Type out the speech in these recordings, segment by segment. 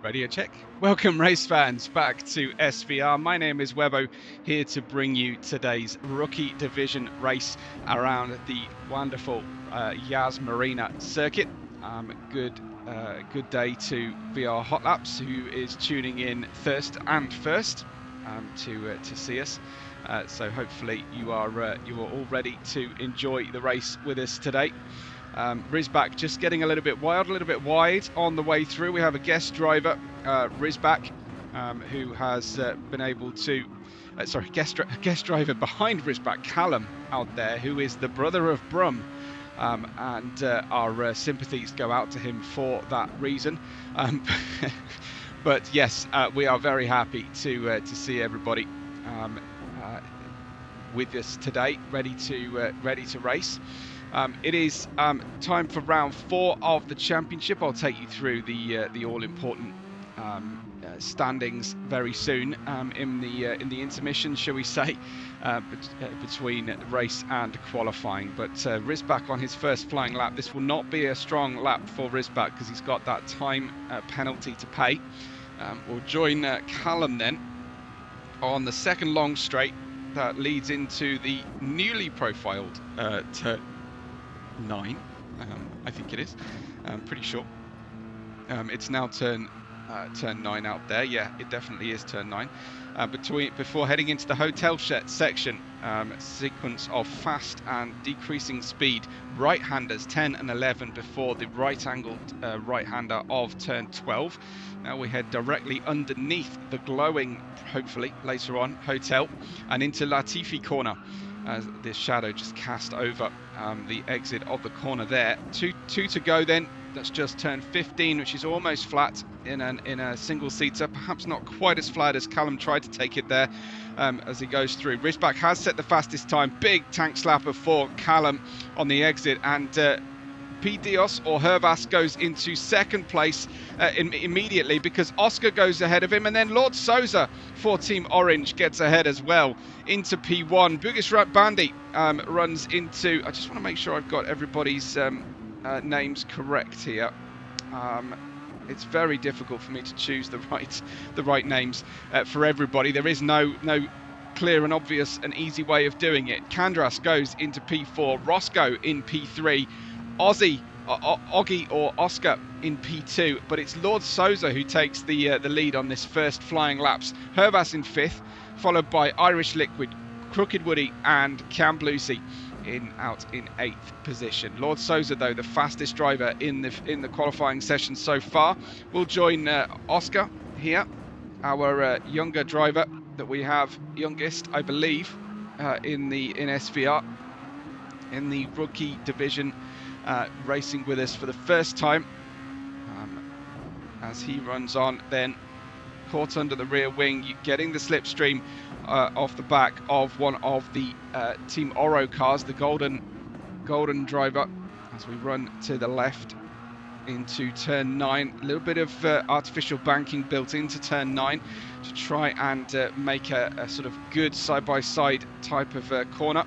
Radio check. Welcome race fans back to SVR. My name is Webbo, here to bring you today's rookie division race around the wonderful Marina circuit. Good day to VR Hot Laps, who is tuning in first to see us. So hopefully you are all ready to enjoy the race with us today. Rizbak just getting a little bit wide on the way through. We have a guest driver, Rizbak, who has been able to, guest driver behind Rizbak, Callum, out there, who is the brother of Brum. And our sympathies go out to him for that reason. But yes, we are very happy to see everybody with us today, ready to race. It is time for round 4 of the championship. I'll take you through the all-important standings very soon in the intermission, shall we say, between race and qualifying. But Rizbak on his first flying lap. This will not be a strong lap for Rizbak because he's got that time penalty to pay. We'll join Callum then on the second long straight that leads into the newly profiled turn 9, I think it is. I'm pretty sure. It's now turn 9 out there. Yeah, it definitely is turn 9. Before heading into the hotel section, sequence of fast and decreasing speed right-handers 10 and 11 before the right-angled right-hander of turn 12. Now we head directly underneath the glowing, hopefully later on, hotel and into Latifi corner. As this shadow just cast over the exit of the corner there. Two to go then. That's just turn 15, which is almost flat in a single seater. Perhaps not quite as flat as Callum tried to take it there as he goes through. Rizbak has set the fastest time. Big tank slapper for Callum on the exit, and P. Dios or Hervas goes into second place immediately because Oscar goes ahead of him, and then Lord Souza for Team Orange gets ahead as well into P1. Bugis Bandy runs into, I just want to make sure I've got everybody's names correct here. It's very difficult for me to choose the right names for everybody. There is no clear and obvious and easy way of doing it. Kandras goes into P4, Roscoe in P3, Oggy or Oscar in P2, but it's Lord Souza who takes the lead on this first flying laps. Hervas in 5th, followed by Irish Liquid, Crooked Woody and Cam Lucy out in 8th position. Lord Souza, though, the fastest driver in the qualifying session so far. We'll join Oscar here, our younger driver that we have, youngest, I believe, in SVR, in the rookie division. Racing with us for the first time as he runs on, then caught under the rear wing, getting the slipstream off the back of one of the Team Oro cars, the golden driver, as we run to the left into turn 9. A little bit of artificial banking built into turn 9 to try and make a sort of good side-by-side type of corner.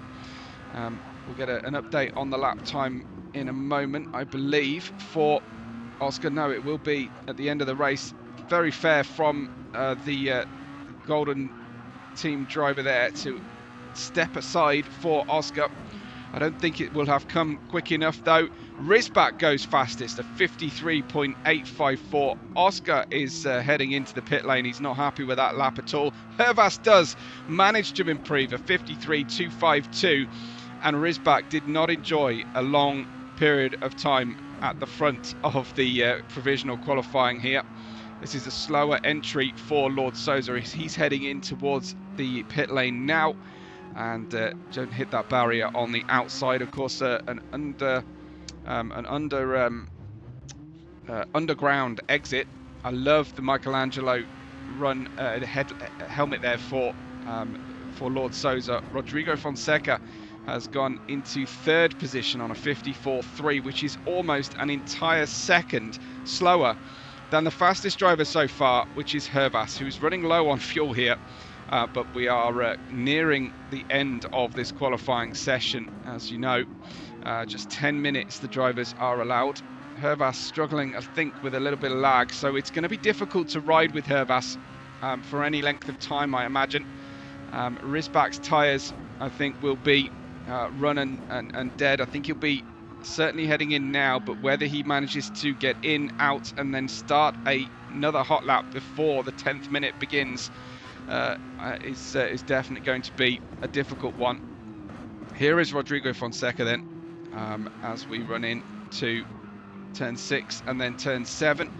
We'll get an update on the lap time in a moment, I believe, for Oscar. No, it will be at the end of the race. Very fair from the golden team driver there to step aside for Oscar. I don't think it will have come quick enough though. Rizbak goes fastest at 53.854. Oscar is heading into the pit lane. He's not happy with that lap at all. Hervas does manage to improve at 53.252, and Rizbak did not enjoy a long period of time at the front of the provisional qualifying here. This is a slower entry for Lord Souza. He's heading in towards the pit lane now, and don't hit that barrier on the outside. Of course, an underground exit. I love the Michelangelo run helmet there for Lord Souza. Rodrigo Fonseca has gone into 3rd position on a 54.3, which is almost an entire second slower than the fastest driver so far, which is Hervas, who's running low on fuel here. But we are nearing the end of this qualifying session, as you know. Just 10 minutes the drivers are allowed. Hervas struggling, I think, with a little bit of lag, so it's going to be difficult to ride with Hervas for any length of time, I imagine. Rysbach's tyres, I think, will be run and dead. I think he'll be certainly heading in now, but whether he manages to get in, out, and then start another hot lap before the 10th minute begins is definitely going to be a difficult one. Here is Rodrigo Fonseca then, as we run in to turn 6 and then turn 7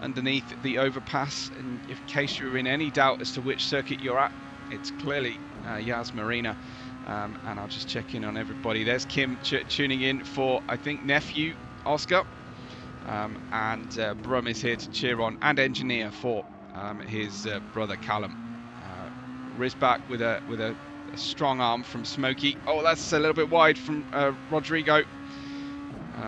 underneath the overpass. And in case you're in any doubt as to which circuit you're at, it's clearly Yas Marina. And I'll just check in on everybody. There's Kim tuning in for, I think, nephew Oscar, and Brum is here to cheer on and engineer for his brother Callum. Rysbach with a strong arm from Smokey. Oh, that's a little bit wide from Rodrigo.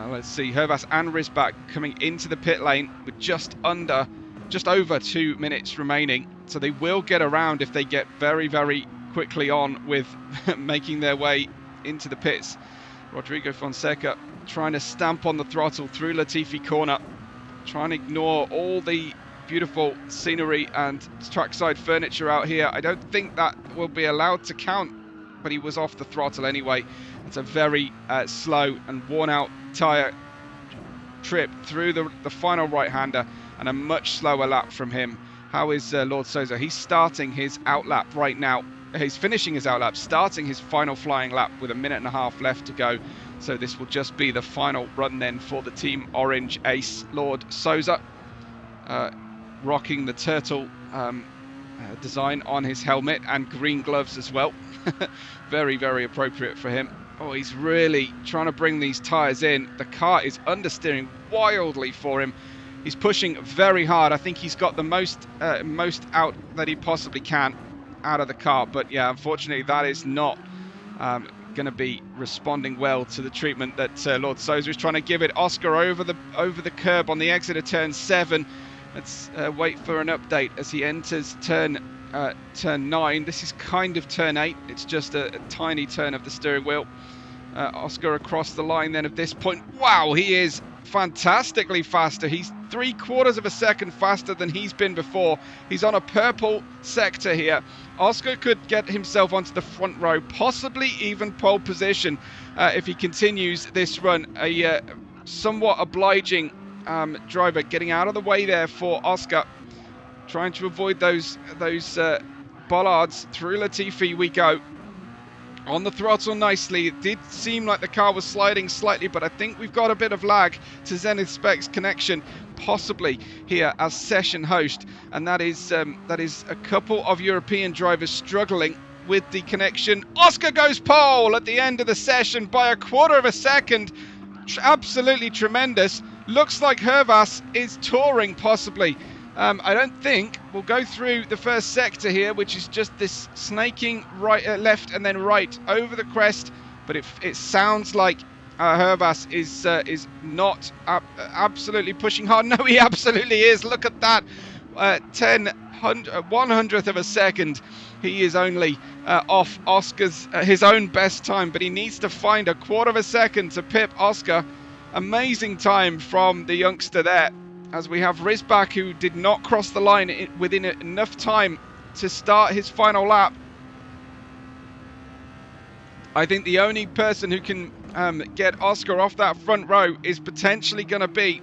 Let's see, Hervas and Rysbach coming into the pit lane with just over 2 minutes remaining. So they will get around if they get very, very quickly on with making their way into the pits. Rodrigo Fonseca trying to stamp on the throttle through Latifi corner, trying to ignore all the beautiful scenery and trackside furniture out here. I don't think that will be allowed to count, but he was off the throttle anyway. It's a very slow and worn out tyre trip through the final right-hander, and a much slower lap from him. How is Lord Souza? He's starting his outlap right now. He's finishing his outlap, starting his final flying lap with 1.5 minutes left to go. So this will just be the final run then for the Team Orange ace, Lord Souza. Rocking the turtle design on his helmet and green gloves as well. Very, very appropriate for him. Oh, he's really trying to bring these tyres in. The car is understeering wildly for him. He's pushing very hard. I think he's got the most out that he possibly can out of the car. But yeah, unfortunately, that is not going to be responding well to the treatment that Lord Souza is trying to give it. Oscar over the curb on the exit of turn 7. Let's wait for an update as he enters turn 9. This is kind of turn 8. It's just a tiny turn of the steering wheel. Oscar across the line then at this point. Wow, he is fantastically faster. He's 3/4 of a second faster than he's been before. He's on a purple sector here. Oscar could get himself onto the front row, possibly even pole position if he continues this run. A somewhat obliging driver getting out of the way there for Oscar, trying to avoid those bollards. Through Latifi we go. On the throttle nicely. It did seem like the car was sliding slightly, but I think we've got a bit of lag to Zenith Specs connection, possibly here as session host, and that is a couple of European drivers struggling with the connection. Oscar goes pole at the end of the session by 1/4 of a second. Absolutely tremendous. Looks like Hervas is touring possibly. I don't think we'll go through the first sector here, which is just this snaking right, left and then right over the crest. But it sounds like Hervas is not absolutely pushing hard. No, he absolutely is. Look at that, 1/100th of a second. He is only off Oscar's his own best time, but he needs to find 1/4 of a second to pip Oscar. Amazing time from the youngster there. As we have Rysbach, who did not cross the line within enough time to start his final lap. I think the only person who can get Oscar off that front row is potentially going to be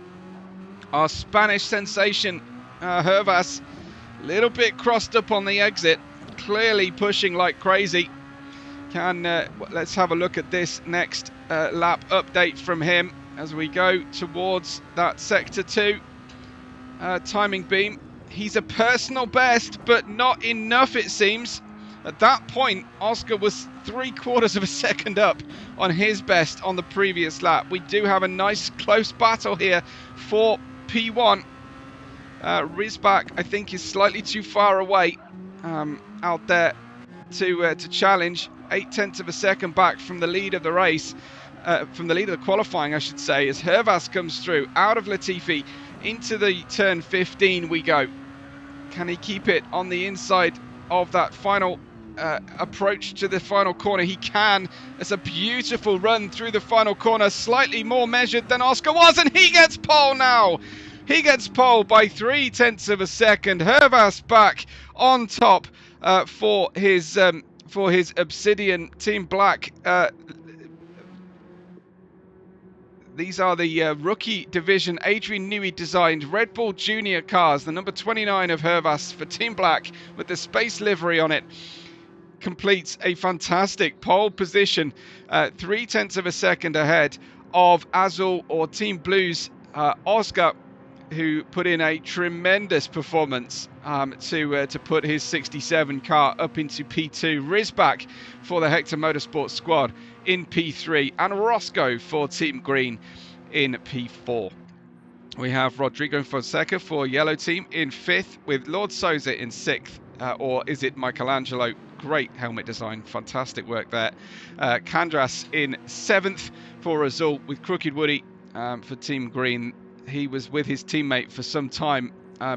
our Spanish sensation, Hervas. A little bit crossed up on the exit, clearly pushing like crazy. Let's have a look at this next lap update from him as we go towards that sector 2. Timing beam. He's a personal best, but not enough it seems. At that point, Oscar was 3/4 of a second up on his best on the previous lap. We do have a nice close battle here for P1. Rysbach, I think, is slightly too far away out there to challenge. 0.8 of a second back from the lead of the race, from the lead of the qualifying, I should say, as Hervas comes through out of Latifi. Into the turn 15 we go. Can he keep it on the inside of that final approach to the final corner. He can. It's a beautiful run through the final corner, slightly more measured than Oscar was, and he gets pole now. He gets pole by 0.3 of a second. Hervas back on top for his Obsidian Team Black. These are the rookie division Adrian Newey designed Red Bull Junior cars. The number 29 of Hervas for Team Black with the space livery on it completes a fantastic pole position, 0.3 of a second ahead of Azul or Team Blue's Oscar, who put in a tremendous performance to put his 67 car up into P2. Rizback for the Hector Motorsports squad in P3, and Roscoe for Team Green in P4. We have Rodrigo Fonseca for Yellow Team in 5th, with Lord Souza in 6th. Or is it Michelangelo? Great helmet design, fantastic work there. Candras in 7th for Azul, with Crooked Woody for Team Green. He was with his teammate for some time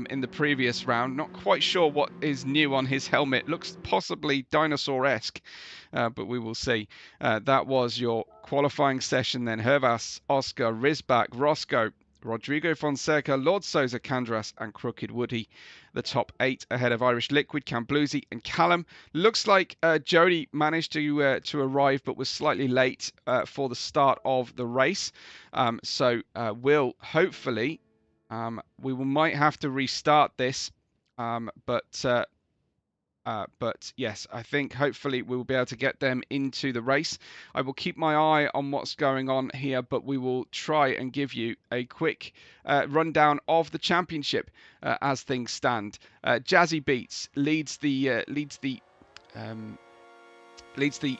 in the previous round. Not quite sure what is new on his helmet. Looks possibly dinosaur-esque, but we will see. That was your qualifying session then. Hervas, Oscar, Rizback, Roscoe, Rodrigo Fonseca, Lord Souza, Candras, and Crooked Woody. The top 8 ahead of Irish Liquid, Camblusi, and Callum. Looks like Jody managed to arrive, but was slightly late for the start of the race. So we'll hopefully might have to restart this, but yes, I think hopefully we will be able to get them into the race. I will keep my eye on what's going on here, but we will try and give you a quick rundown of the championship as things stand. Jazzy Beats leads the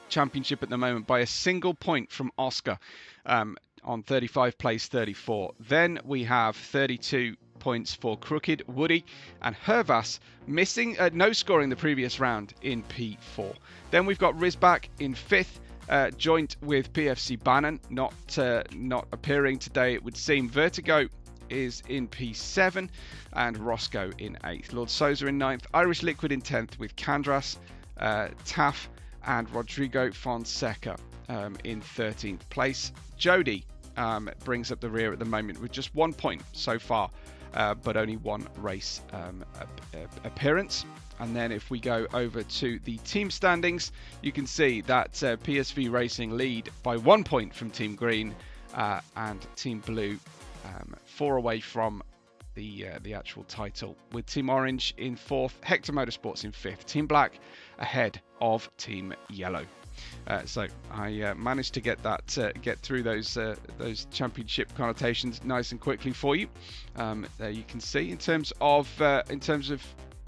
championship at the moment by a single point from Oscar on 35 place 34. Then we have 32 points for Crooked Woody, and Hervas missing no scoring the previous round in P4. Then we've got Rizback in 5th, joint with PFC Bannon, not appearing today it would seem. Vertigo is in P7 and Roscoe in 8th. Lord Souza in 9th, Irish Liquid in 10th with Candras, Taff and Rodrigo Fonseca in 13th place. Jody brings up the rear at the moment with just 1 point so far, but only one race appearance. And then if we go over to the team standings, you can see that PSV Racing lead by 1 point from Team Green, and Team Blue 4 away from the actual title, with Team Orange in 4th, Hector Motorsports in 5th, Team Black ahead of Team Yellow. So I managed to get through those championship connotations nice and quickly for you. There you can see in terms of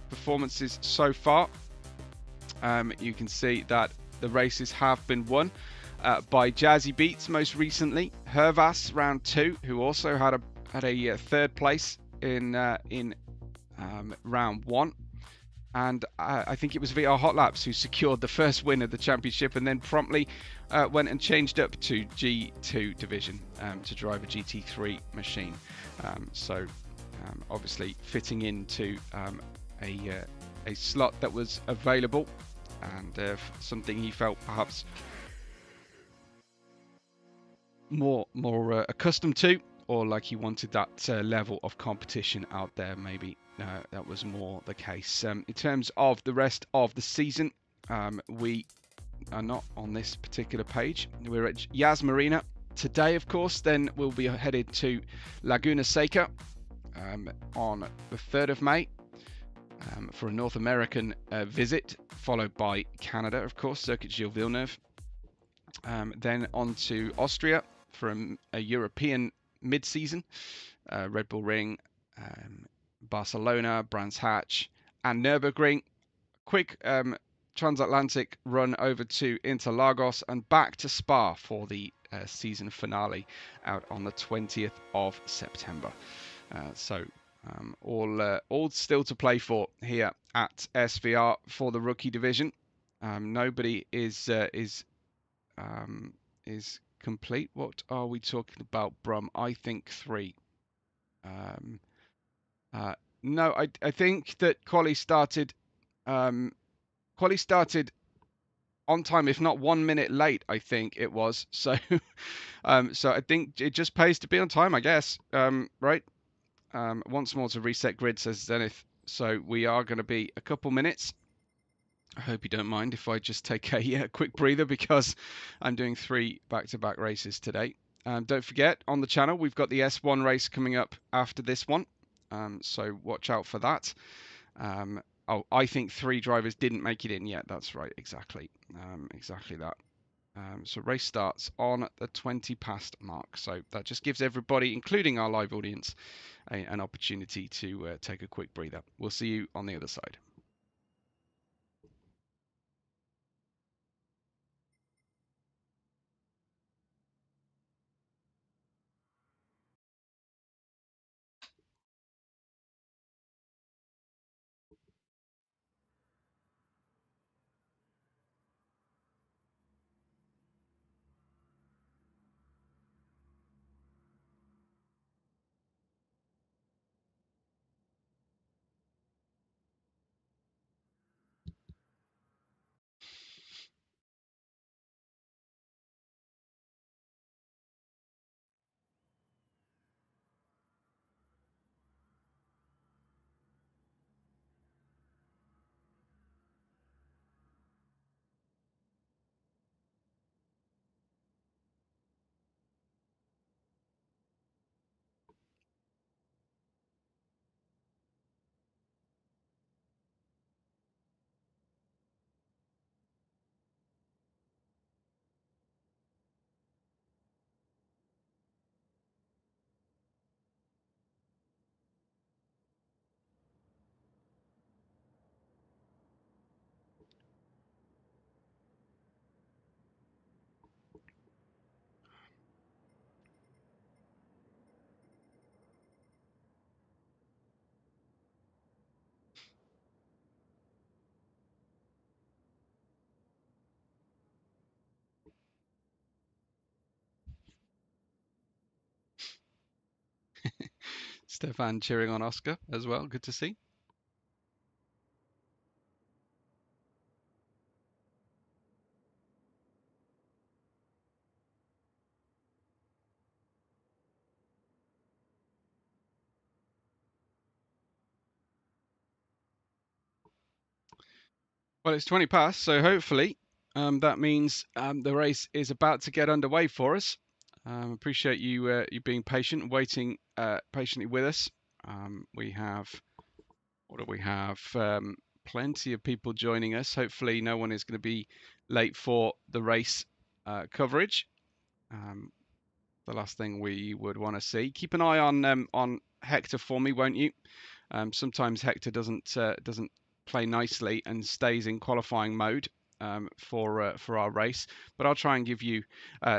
performances so far. You can see that the races have been won by Jazzy Beats most recently, Hervas round 2, who also had a 3rd place in round 1. And I think it was VR Hot Laps who secured the first win of the championship, and then promptly went and changed up to G2 division to drive a GT3 machine. So obviously fitting into a slot that was available, and something he felt perhaps more accustomed to, or like he wanted that level of competition out there. Maybe that was more the case. In terms of the rest of the season, we are not on this particular page. We're at Yas Marina today, of course. Then we'll be headed to Laguna Seca on the 3rd of May for a North American visit, followed by Canada, of course, Circuit Gilles Villeneuve. Then on to Austria for a European mid-season, Red Bull Ring, Barcelona, Brands Hatch, and Nürburgring. Quick transatlantic run over to Interlagos and back to Spa for the season finale out on the 20th of September. So all still to play for here at SVR for the rookie division. Nobody is complete. What are we talking about, Brum? I think 3. No, I think that quali started on time, if not 1 minute late, I think it was. So, so I think it just pays to be on time, I guess. Right. Once more to reset grid, says Zenith. So we are going to be a couple minutes. I hope you don't mind if I just take a quick breather because I'm doing 3 back-to-back races today. Don't forget, on the channel, we've got the S1 race coming up after this one. So watch out for that. Oh, I think 3 drivers didn't make it in yet. That's right, exactly. Exactly that. So race starts on the 20 past mark. So that just gives everybody, including our live audience, an opportunity to take a quick breather. We'll see you on the other side. Stefan cheering on Oscar as well. Good to see. Well, it's 20 past, so hopefully that means the race is about to get underway for us. Appreciate you being patient, waiting patiently with us. We have, what do we have? Plenty of people joining us. Hopefully, no one is going to be late for the race coverage. The last thing we would want to see. Keep an eye on Hector for me, won't you? Sometimes Hector doesn't play nicely and stays in qualifying mode for our race, but I'll try and give you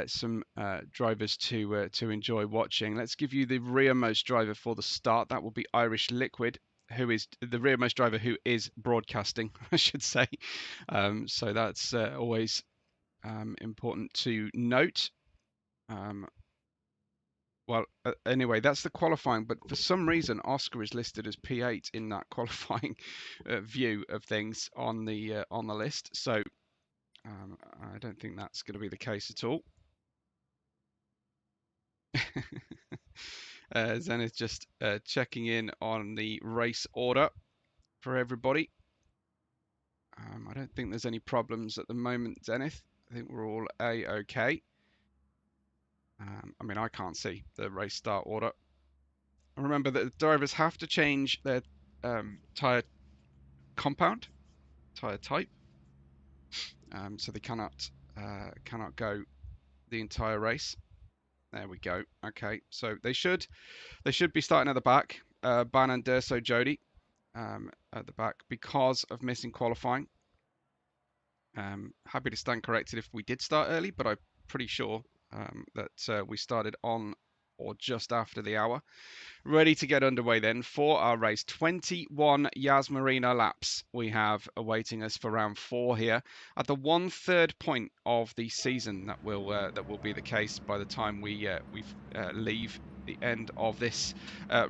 some drivers to enjoy watching. Let's give you the rearmost driver for the start. That will be Irish Liquid, who is the rearmost driver who is broadcasting, I should say. So that's always important to note. Well, anyway, that's the qualifying, but for some reason, Oscar is listed as P8 in that qualifying view of things on the list. So I don't think that's going to be the case at all. Zenith just checking in on the race order for everybody. I don't think there's any problems at the moment, Zenith. I think we're all A-OK. I mean, I can't see the race start order. Remember that the drivers have to change their tyre compound, tyre type, so they cannot go the entire race. There we go. Okay, so they should be starting at the back. Ban and Durso Jody at the back because of missing qualifying. Happy to stand corrected if we did start early, but I'm pretty sure that we started on or just after the hour. Ready to get underway then for our race. 21 Marina laps we have awaiting us for round 4 here at the 1/3 point of the season. That will be the case by the time we leave the end of this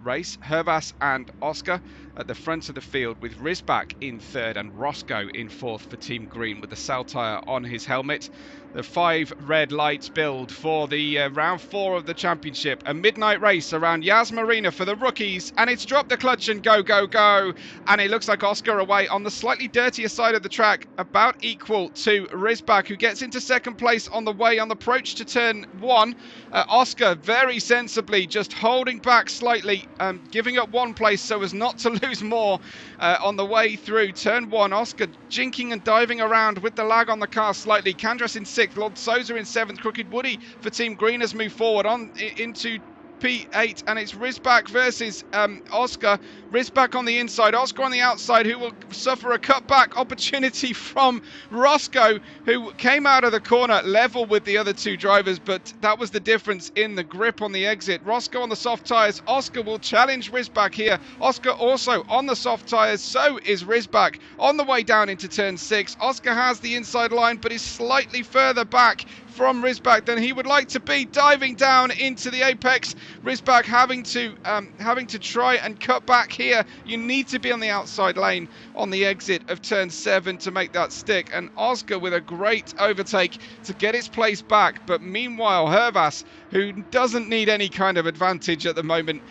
race. Hervas and Oscar at the front of the field, with Rysbach in third and Roscoe in fourth for Team Green, with the Sal tyre on his helmet. The 5 red lights build for the round 4 of the championship. A midnight race around Marina for the rookies, and it's drop the clutch and go, go, go. And it looks like Oscar away on the slightly dirtier side of the track, about equal to Rysbach, who gets into second place on the way on the approach to turn 1. Oscar very sensibly just holding back slightly, giving up 1 place so as not to lose more on the way through turn 1. Oscar jinking and diving around with the lag on the car slightly. Candras in 6th, Lord Sousa in 7th. Crooked Woody for Team Green has moved forward on into P8, and it's Rysbach versus Oscar. Rysbach on the inside, Oscar on the outside, who will suffer a cutback opportunity from Roscoe, who came out of the corner level with the other 2 drivers, but that was the difference in the grip on the exit. Roscoe on the soft tyres. Oscar will challenge Rysbach here. Oscar also on the soft tyres, so is Rysbach on the way down into turn 6. Oscar has the inside line, but is slightly further back from Rysbach than he would like to be, diving down into the apex. Rysbach having to try and cut back here. You need to be on the outside lane on the exit of turn 7 to make that stick, and Oscar with a great overtake to get his place back. But meanwhile, Hervas, who doesn't need any kind of advantage at the moment,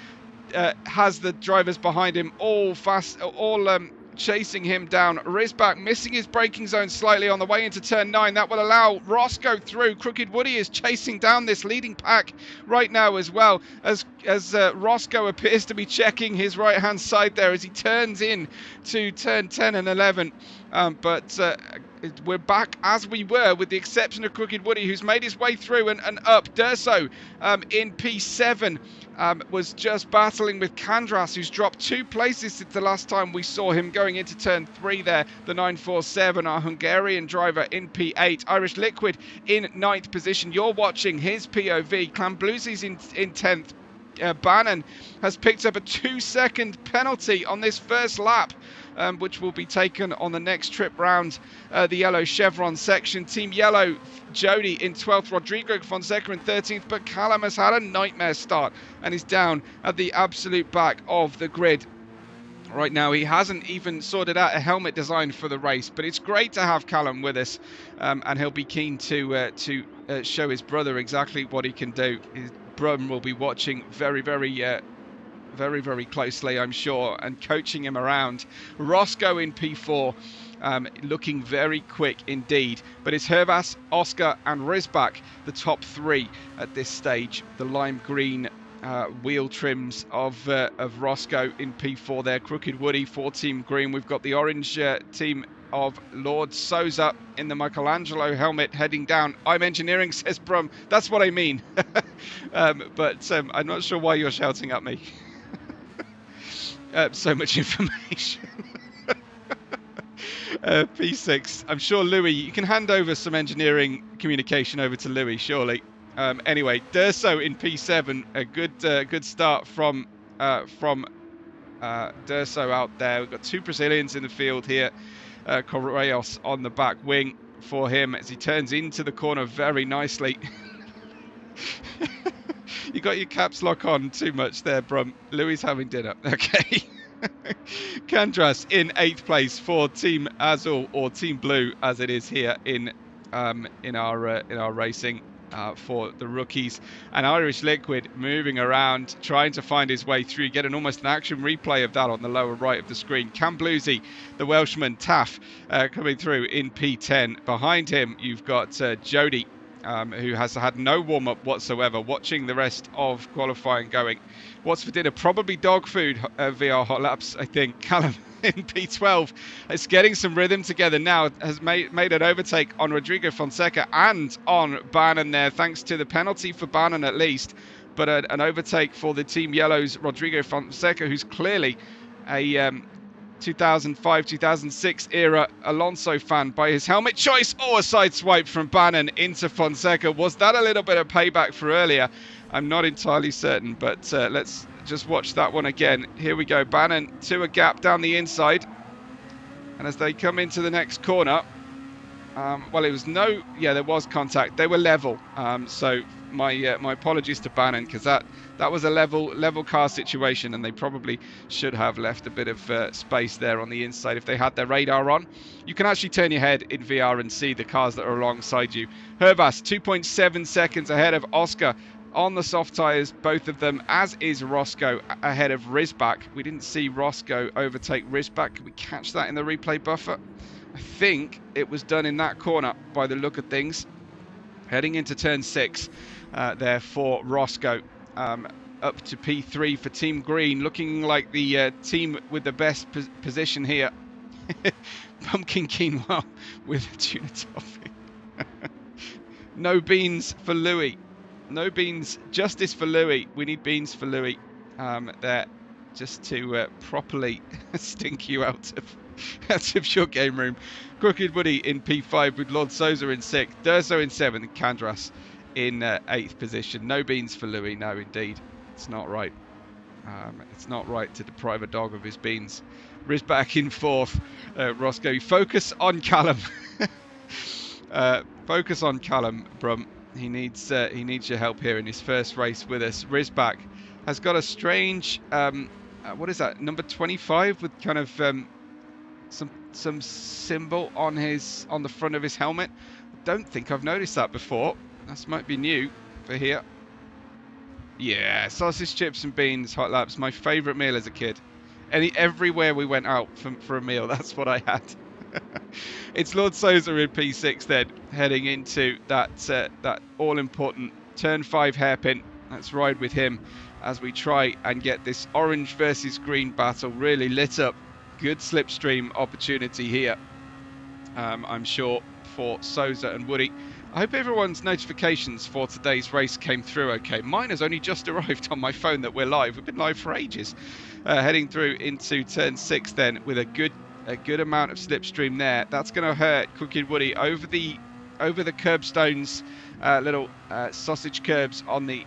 has the drivers behind him all chasing him down. Rysbach missing his braking zone slightly on the way into turn 9. That will allow Roscoe through. Crooked Woody is chasing down this leading pack right now as well, as Roscoe appears to be checking his right hand side there as he turns in to turn 10 and 11. We're back as we were, with the exception of Crooked Woody, who's made his way through and up. Durso in P7 was just battling with Candras, who's dropped 2 places since the last time we saw him, going into turn 3 there. The 947, our Hungarian driver, in P8. Irish Liquid in 9th position. You're watching his POV. Clan Bluesy's in 10th. Bannon has picked up a 2-second penalty on this first lap, which will be taken on the next trip round the yellow chevron section. Team Yellow, Jody in 12th, Rodrigo Fonseca in 13th, but Callum has had a nightmare start and is down at the absolute back of the grid. Right now, he hasn't even sorted out a helmet design for the race, but it's great to have Callum with us, and he'll be keen to show his brother exactly what he can do. His brother will be watching very closely, I'm sure, and coaching him around. Roscoe in P4, looking very quick indeed, but it's Hervas, Oscar and Rysbach, the top 3 at this stage. The lime green wheel trims of Roscoe in P4 there. Crooked Woody for Team Green. We've got the orange team of Lord Sousa in the Michelangelo helmet heading down. I'm engineering, says Brum. That's what I mean. But I'm not sure why you're shouting at me. So much information. P6. I'm sure Louis, you can hand over some engineering communication over to Louis, surely. Anyway, Durso in P7, a good start from Durso out there. We've got 2 Brazilians in the field here. Correios on the back wing for him as he turns into the corner very nicely. You got your caps lock on too much there, Brum. Louis having dinner. Okay. Candras in 8th place for Team Azul, or Team Blue as it is here in our racing. For the rookies, and Irish Liquid moving around, trying to find his way through. Get almost an action replay of that on the lower right of the screen. Cam Bluesy, the Welshman, Taff, coming through in P10. Behind him, you've got Jody, who has had no warm-up whatsoever, watching the rest of qualifying going. What's for dinner? Probably dog food via hot laps, I think. Callum in P12 is getting some rhythm together now, has made an overtake on Rodrigo Fonseca and on Bannon there, thanks to the penalty for Bannon at least, but an overtake for the Team Yellow's Rodrigo Fonseca, who's clearly a 2005-2006 era Alonso fan by his helmet choice. A side swipe from Bannon into Fonseca. Was that a little bit of payback for earlier? I'm not entirely certain, but let's just watch that one again. Here we go. Bannon to a gap down the inside, and as they come into the next corner, well, it was there was contact. They were level, so my apologies to Bannon, because that was a level car situation, and they probably should have left a bit of space there on the inside if they had their radar on. You can actually turn your head in VR and see the cars that are alongside you. Hervas 2.7 seconds ahead of Oscar on the soft tyres, both of them, as is Roscoe ahead of Rizback. We didn't see Roscoe overtake Rizback. Can we catch that in the replay buffer? I think it was done in that corner by the look of things. Heading into turn 6 there for Roscoe. Up to P3 for Team Green, looking like the team with the best position here. Pumpkin quinoa with a tuna topping. No beans for Louis. No beans. Justice for Louis. We need beans for Louis there, just to properly stink you out of your game room. Crooked Woody in P5 with Lord Souza in 6th, Durso in 7th, and Candras in 8th position. No beans for Louis. No, indeed. It's not right. It's not right to deprive a dog of his beans. Rizback in 4th. Roscoe. Focus on Callum. Focus on Callum, Brum. He needs your help here in his first race with us. Rizback has got a strange, what is that? Number 25 with kind of some symbol on the front of his helmet. Don't think I've noticed that before. That might be new for here. Yeah, sausage, chips and beans, hot laps. My favourite meal as a kid. Everywhere we went out for a meal, that's what I had. It's Lord Souza in P6 then, heading into that all-important turn 5 hairpin. Let's ride with him as we try and get this orange versus green battle really lit up. Good slipstream opportunity here, I'm sure, for Souza and Woody. I hope everyone's notifications for today's race came through okay. Mine has only just arrived on my phone that we're live. We've been live for ages. Heading through into turn 6 then with a good amount of slipstream there. That's going to hurt Crooked Woody over the curbstones, little sausage curbs on the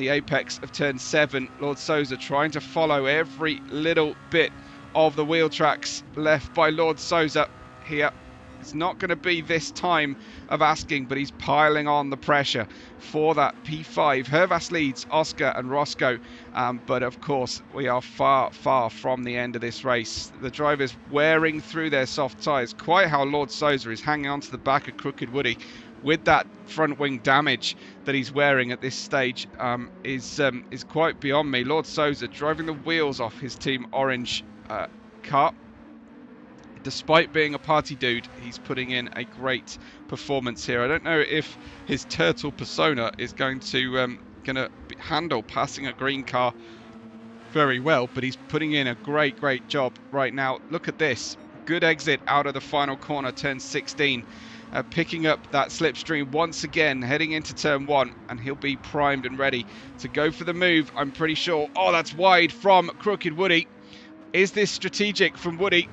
apex of turn 7. Lord Souza trying to follow every little bit of the wheel tracks left by Lord Souza here. It's not going to be this time of asking, but he's piling on the pressure for that P5. Hervas leads Oscar and Roscoe, but of course we are far from the end of this race. The drivers wearing through their soft tyres. Quite how Lord Souza is hanging on to the back of Crooked Woody with that front wing damage that he's wearing at this stage is quite beyond me. Lord Souza driving the wheels off his Team Orange car. Despite being a party dude, he's putting in a great performance here. I don't know if his turtle persona is going to handle passing a green car very well, but he's putting in a great job right now. Look at this. Good exit out of the final corner, turn 16. Picking up that slipstream once again, heading into turn 1, and he'll be primed and ready to go for the move, I'm pretty sure. Oh, that's wide from Crooked Woody. Is this strategic from Woody?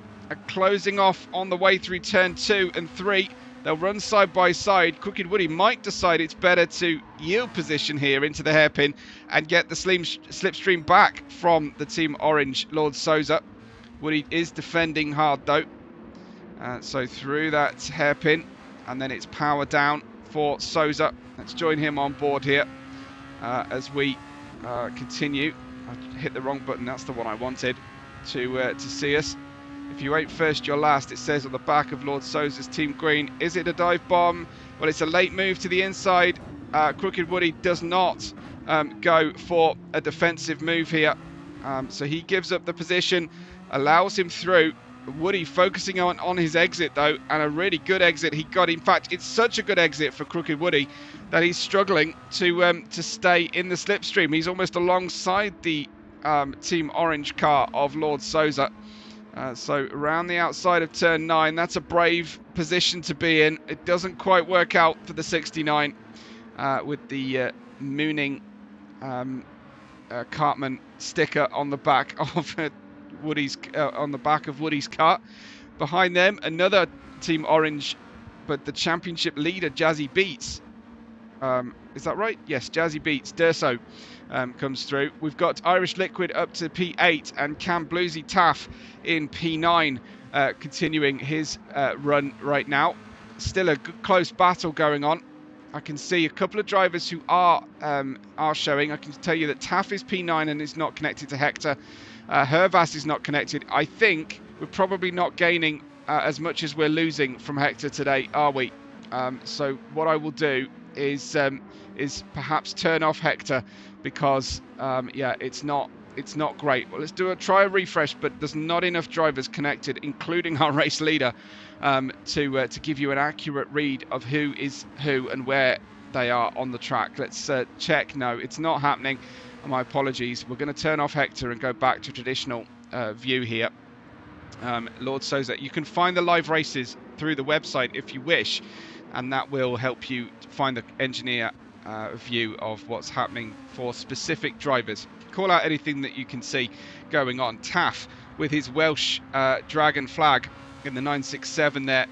Closing off on the way through turn 2 and 3. They'll run side by side. Crooked Woody might decide it's better to yield position here into the hairpin and get the slipstream back from the Team Orange Lord Souza. Woody is defending hard though. So through that hairpin, and then it's power down for Souza. Let's join him on board here as we continue. I hit the wrong button. That's the one I wanted to see us. If you ain't first, you're last, it says on the back of Lord Souza's Team Green. Is it a dive bomb? Well, it's a late move to the inside. Crooked Woody does not go for a defensive move here. So he gives up the position, allows him through. Woody focusing on his exit, though, and a really good exit he got. In fact, it's such a good exit for Crooked Woody that he's struggling to stay in the slipstream. He's almost alongside the Team Orange car of Lord Souza. So around the outside of turn 9, that's a brave position to be in. It doesn't quite work out for the 69 with the mooning Cartman sticker on the back of Woody's car. Behind them, another Team Orange, but the championship leader Jazzy Beats. Is that right? Yes, Jazzy Beats. Durso comes through. We've got Irish Liquid up to P8 and Cam Bluesy Taff in P9, continuing his run right now. Still a close battle going on. I can see a couple of drivers who are showing. I can tell you that Taff is P9 and is not connected to Hector. Hervas is not connected. I think we're probably not gaining as much as we're losing from Hector today, are we? So what I will do is perhaps turn off Hector because yeah, it's not great. Well, let's try a refresh, but there's not enough drivers connected, including our race leader, to give you an accurate read of who is who and where they are on the track. Let's check. No, it's not happening. My apologies. We're going to turn off Hector and go back to traditional view here. Lord Soza, you can find the live races through the website if you wish, and that will help you find the engineer view of what's happening for specific drivers. Call out anything that you can see going on. Taff with his Welsh Dragon flag in the 967 there,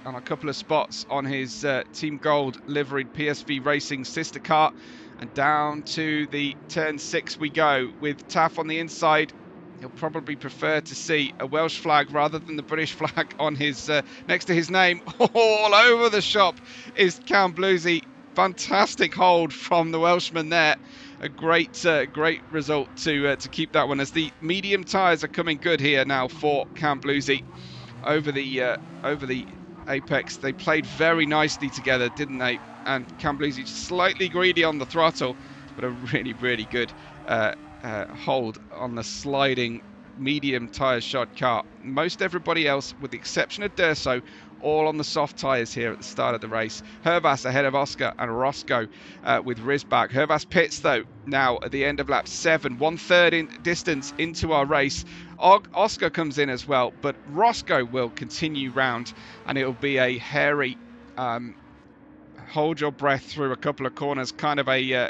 on a couple of spots on his Team Gold liveried PSV Racing sister car, and down to the turn 6 we go with Taff on the inside. He'll probably prefer to see a Welsh flag rather than the British flag on his next to his name. All over the shop is Camblusi. Fantastic hold from the Welshman there. A great result to keep that one, as the medium tyres are coming good here now for Camblusi over the apex. They played very nicely together, didn't they? And Camblusi slightly greedy on the throttle, but a really good hold on the sliding medium tyre shod car. Most everybody else, with the exception of Durso, all on the soft tyres here at the start of the race. Hervas ahead of Oscar and Roscoe with Rizback. Hervas pits though now at the end of lap 7, 1/3 in distance into our race. Oscar comes in as well, but Roscoe will continue round, and it'll be a hairy hold your breath through a couple of corners kind of a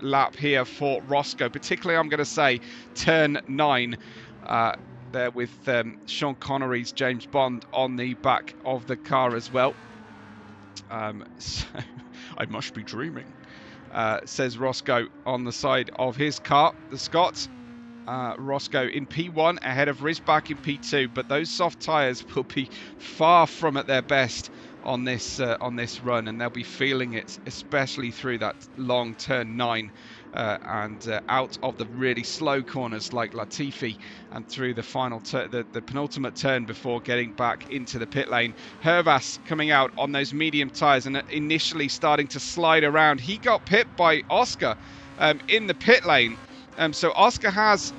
lap here for Roscoe, particularly I'm going to say turn 9 there with Sean Connery's James Bond on the back of the car as well. So I must be dreaming, says Roscoe on the side of his car. The Scots, Roscoe in P1 ahead of Rizback in P2, but those soft tyres will be far from at their best on this run, and they'll be feeling it, especially through that long turn 9 and out of the really slow corners like Latifi, and through the final the penultimate turn before getting back into the pit lane. Hervas coming out on those medium tyres and initially starting to slide around. He got pipped by Oscar in the pit lane, so Oscar has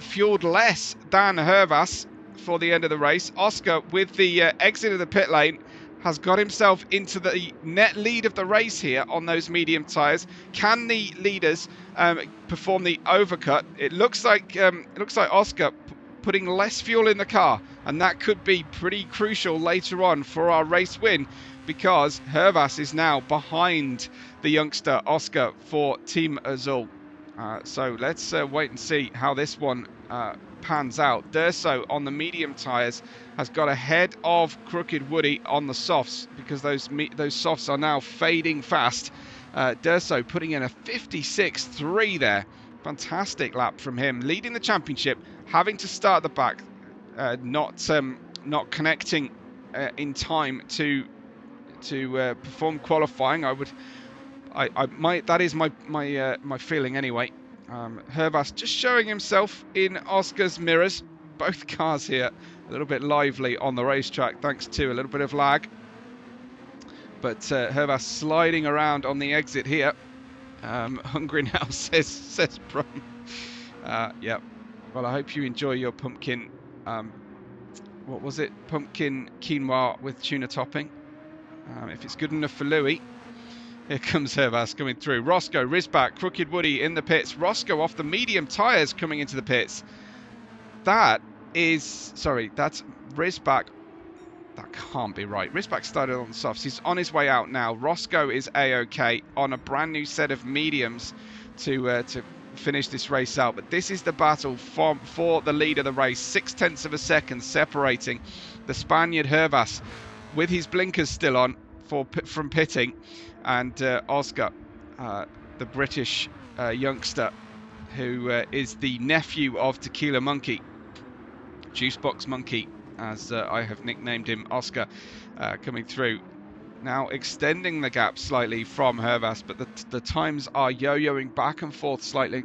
fueled less than Hervas for the end of the race. Oscar, with the exit of the pit lane, has got himself into the net lead of the race here on those medium tyres. Can the leaders perform the overcut? It looks like Oscar putting less fuel in the car, and that could be pretty crucial later on for our race win, because Hervas is now behind the youngster Oscar for Team Azul. So let's wait and see how this one pans out. Durso on the medium tyres has got ahead of Crooked Woody on the softs, because those softs are now fading fast. Durso putting in a 56.3 there. Fantastic lap from him, leading the championship, having to start the back, not connecting in time to perform qualifying. That is my feeling anyway. Hervas just showing himself in Oscar's mirrors. Both cars here a little bit lively on the racetrack, thanks to a little bit of lag. But Hervas sliding around on the exit here. Hungry now, says Brum. Yeah. Well, I hope you enjoy your pumpkin. What was it? Pumpkin quinoa with tuna topping. If it's good enough for Louis. Here comes Hervas coming through. Roscoe, Rizback, Crooked Woody in the pits. Roscoe off the medium tyres coming into the pits. That's Rizback. That can't be right. Rizback started on the softs. He's on his way out now. Roscoe is A-OK on a brand new set of mediums to finish this race out. But this is the battle for the lead of the race. 0.6 of a second separating the Spaniard Hervas with his blinkers still on from pitting, and Oscar, the British youngster who is the nephew of Tequila Monkey, Juicebox Monkey, as I have nicknamed him, Oscar, coming through. now extending the gap slightly from Hervas, but the times are yo-yoing back and forth slightly.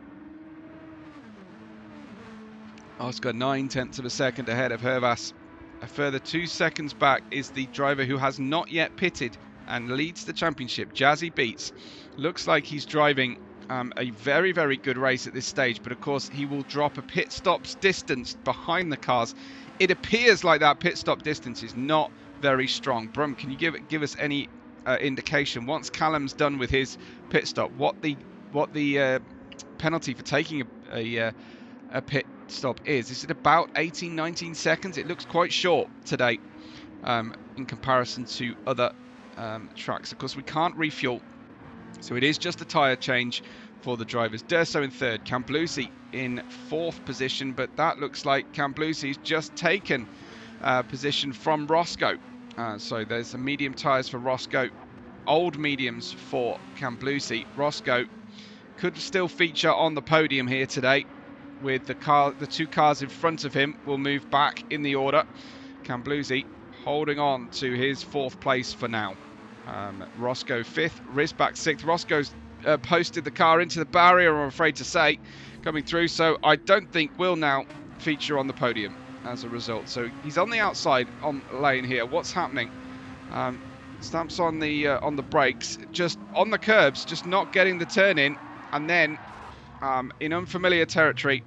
Oscar 9/10 of a second ahead of Hervas. A further 2 seconds back is the driver who has not yet pitted and leads the championship, Jazzy Beats. Looks like he's driving a very, very good race at this stage, but of course he will drop a pit stop's distance behind the cars. It appears like that pit stop distance is not very strong. Brum, can you give us any indication once Callum's done with his pit stop what the penalty for taking a pit stop is? Is it about 18-19 seconds? It looks quite short today in comparison to other tracks. Of course, we can't refuel, so it is just a tyre change for the drivers. Durso in third, Camblusi in fourth position, but that looks like Camblusi's just taken position from Roscoe. So there's some medium tyres for Roscoe, old mediums for Camblusi. Roscoe could still feature on the podium here today, with the two cars in front of him will move back in the order. Camblusi holding on to his fourth place for now. Roscoe fifth, Risbach sixth. Roscoe's posted the car into the barrier, I'm afraid to say, coming through, so I don't think will now feature on the podium as a result. So he's on the outside on lane here. What's happening? Stamps on the brakes, just on the curbs, just not getting the turn in, and then in unfamiliar territory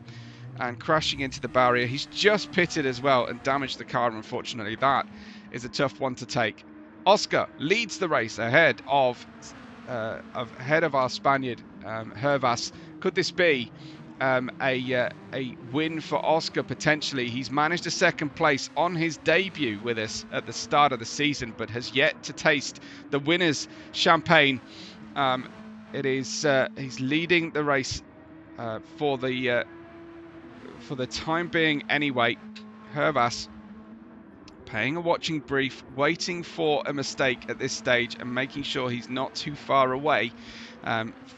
and crashing into the barrier. He's just pitted as well and damaged the car, unfortunately. That is a tough one to take. Oscar leads the race ahead of our Spaniard, Hervas. Could this be a win for Oscar potentially? He's managed a second place on his debut with us at the start of the season, but has yet to taste the winner's champagne. He's leading the race for the time being anyway. Hervas paying a watching brief, waiting for a mistake at this stage and making sure he's not too far away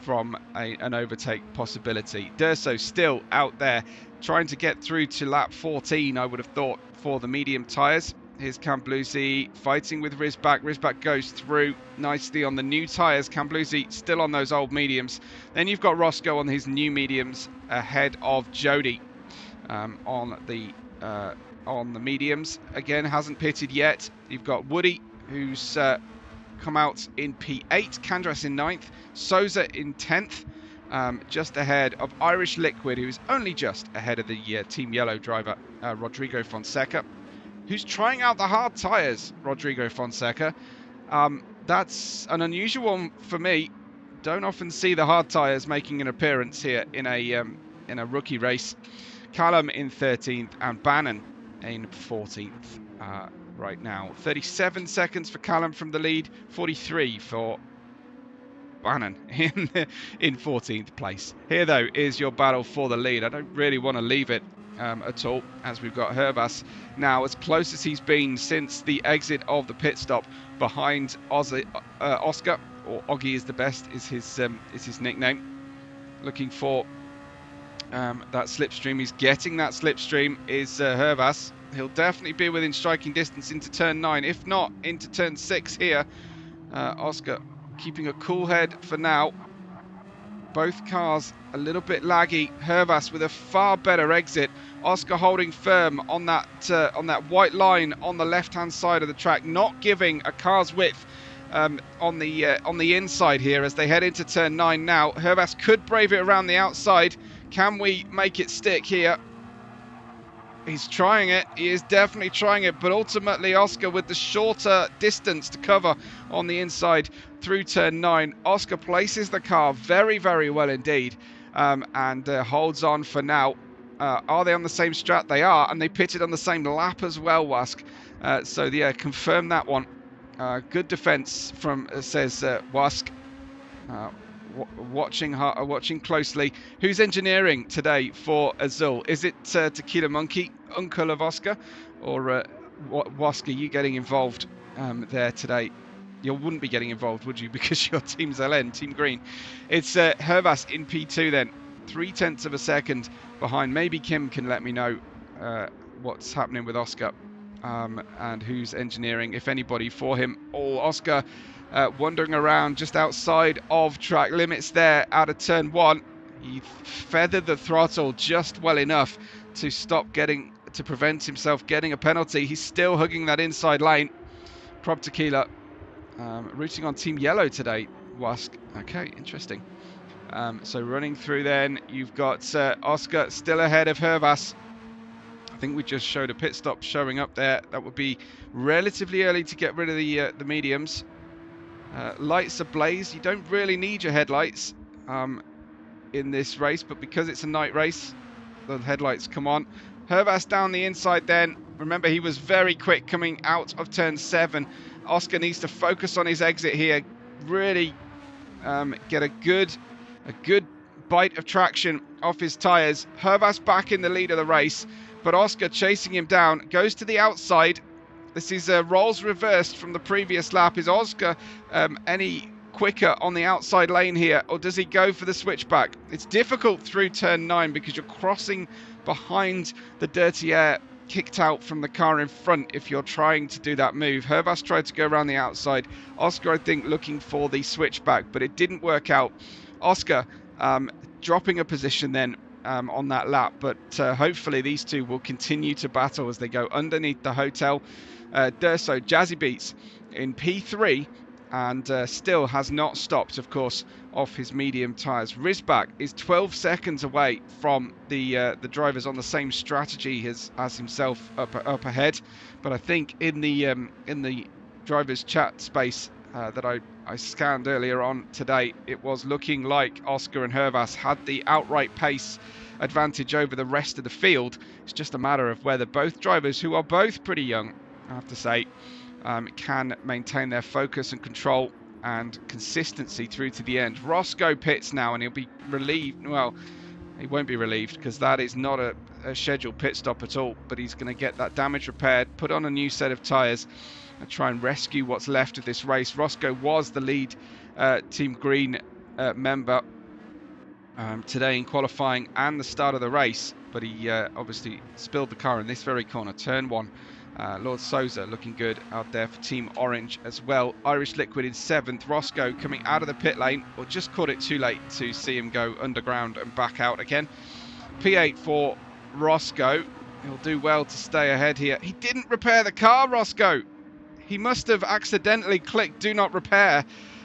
from an overtake possibility. Durso still out there trying to get through to lap 14, I would have thought, for the medium tyres. Here's Camblusi fighting with Risbach. Risbach goes through nicely on the new tyres. Camblusi still on those old mediums. Then you've got Roscoe on his new mediums ahead of Jody on the mediums. Again, hasn't pitted yet. You've got Woody, who's come out in P8, Candras in 9th, Souza in 10th, just ahead of Irish Liquid, who's only just ahead of the Team Yellow driver, Rodrigo Fonseca, who's trying out the hard tyres. Rodrigo Fonseca. That's an unusual one for me. Don't often see the hard tyres making an appearance here in a rookie race. Callum in 13th and Bannon in 14th right now. 37 seconds for Callum from the lead, 43 for Bannon in 14th place. Here, though, is your battle for the lead. I don't really want to leave it at all, as we've got Hervas now as close as he's been since the exit of the pit stop behind Oscar, or Oggy is the best, is his nickname. Looking for that slipstream. He's getting that slipstream is Hervas. He'll definitely be within striking distance into turn 9, if not into turn 6 here. Oscar keeping a cool head for now. Both cars a little bit laggy. Hervas with a far better exit. Oscar holding firm on that white line on the left-hand side of the track, not giving a car's width on the inside here as they head into turn 9 now. Hervas could brave it around the outside. Can we make it stick here? He's trying it. He is definitely trying it, but ultimately Oscar with the shorter distance to cover on the inside through turn 9. Oscar places the car very, very well indeed, and holds on for now. Are they on the same strat? They are, and they pitted on the same lap as well, Wask. So yeah, confirm that one. Good defense from, says Wask. Watching closely. Who's engineering today for Azul? Is it Tequila Monkey, uncle of Oscar, or Wask? Are you getting involved there today? You wouldn't be getting involved, would you? Because your team's LN, Team Green. It's Hervas in P2 then, 0.3 of a second behind. Maybe Kim can let me know what's happening with Oscar and who's engineering, if anybody, for him. Oh, Oscar wandering around just outside of track limits there out of turn 1. He feathered the throttle just well enough to prevent himself getting a penalty. He's still hugging that inside lane. Prob Tequila rooting on Team Yellow today, Wask. Okay, interesting. So running through then, you've got Oscar still ahead of Hervas. I think we just showed a pit stop showing up there. That would be relatively early to get rid of the mediums. Lights ablaze. You don't really need your headlights in this race, but because it's a night race, the headlights come on. Hervas down the inside then. Remember, he was very quick coming out of turn 7. Oscar needs to focus on his exit here. Really get a good bite of traction off his tyres. Hervas back in the lead of the race, but Oscar chasing him down, goes to the outside. This is roles reversed from the previous lap. Is Oscar any quicker on the outside lane here, or does he go for the switchback? It's difficult through turn 9 because you're crossing behind the dirty air kicked out from the car in front if you're trying to do that move. Hervas tried to go around the outside. Oscar, I think, looking for the switchback, but it didn't work out. Oscar dropping a position then on that lap, but hopefully these two will continue to battle as they go underneath the hotel. Durso, Jazzy Beats in P3 and still has not stopped, of course, off his medium tyres. Rizbak is 12 seconds away from the drivers on the same strategy as himself up ahead, but I think in the drivers chat space that I scanned earlier on today, it was looking like Oscar and Hervas had the outright pace advantage over the rest of the field. It's just a matter of whether both drivers, who are both pretty young, I have to say, can maintain their focus and control and consistency through to the end. Roscoe pits now, and he'll be relieved. Well, he won't be relieved because that is not a scheduled pit stop at all, but he's going to get that damage repaired, put on a new set of tyres and try and rescue what's left of this race. Roscoe was the lead Team Green member today in qualifying and the start of the race, but he obviously spilled the car in this very corner, turn 1. Lord Souza looking good out there for Team Orange as well. Irish Liquid in 7th. Roscoe coming out of the pit lane, or just caught it too late to see him go underground and back out again. P8 for Roscoe. He'll do well to stay ahead here. He didn't repair the car, Roscoe. He must have accidentally clicked do not repair.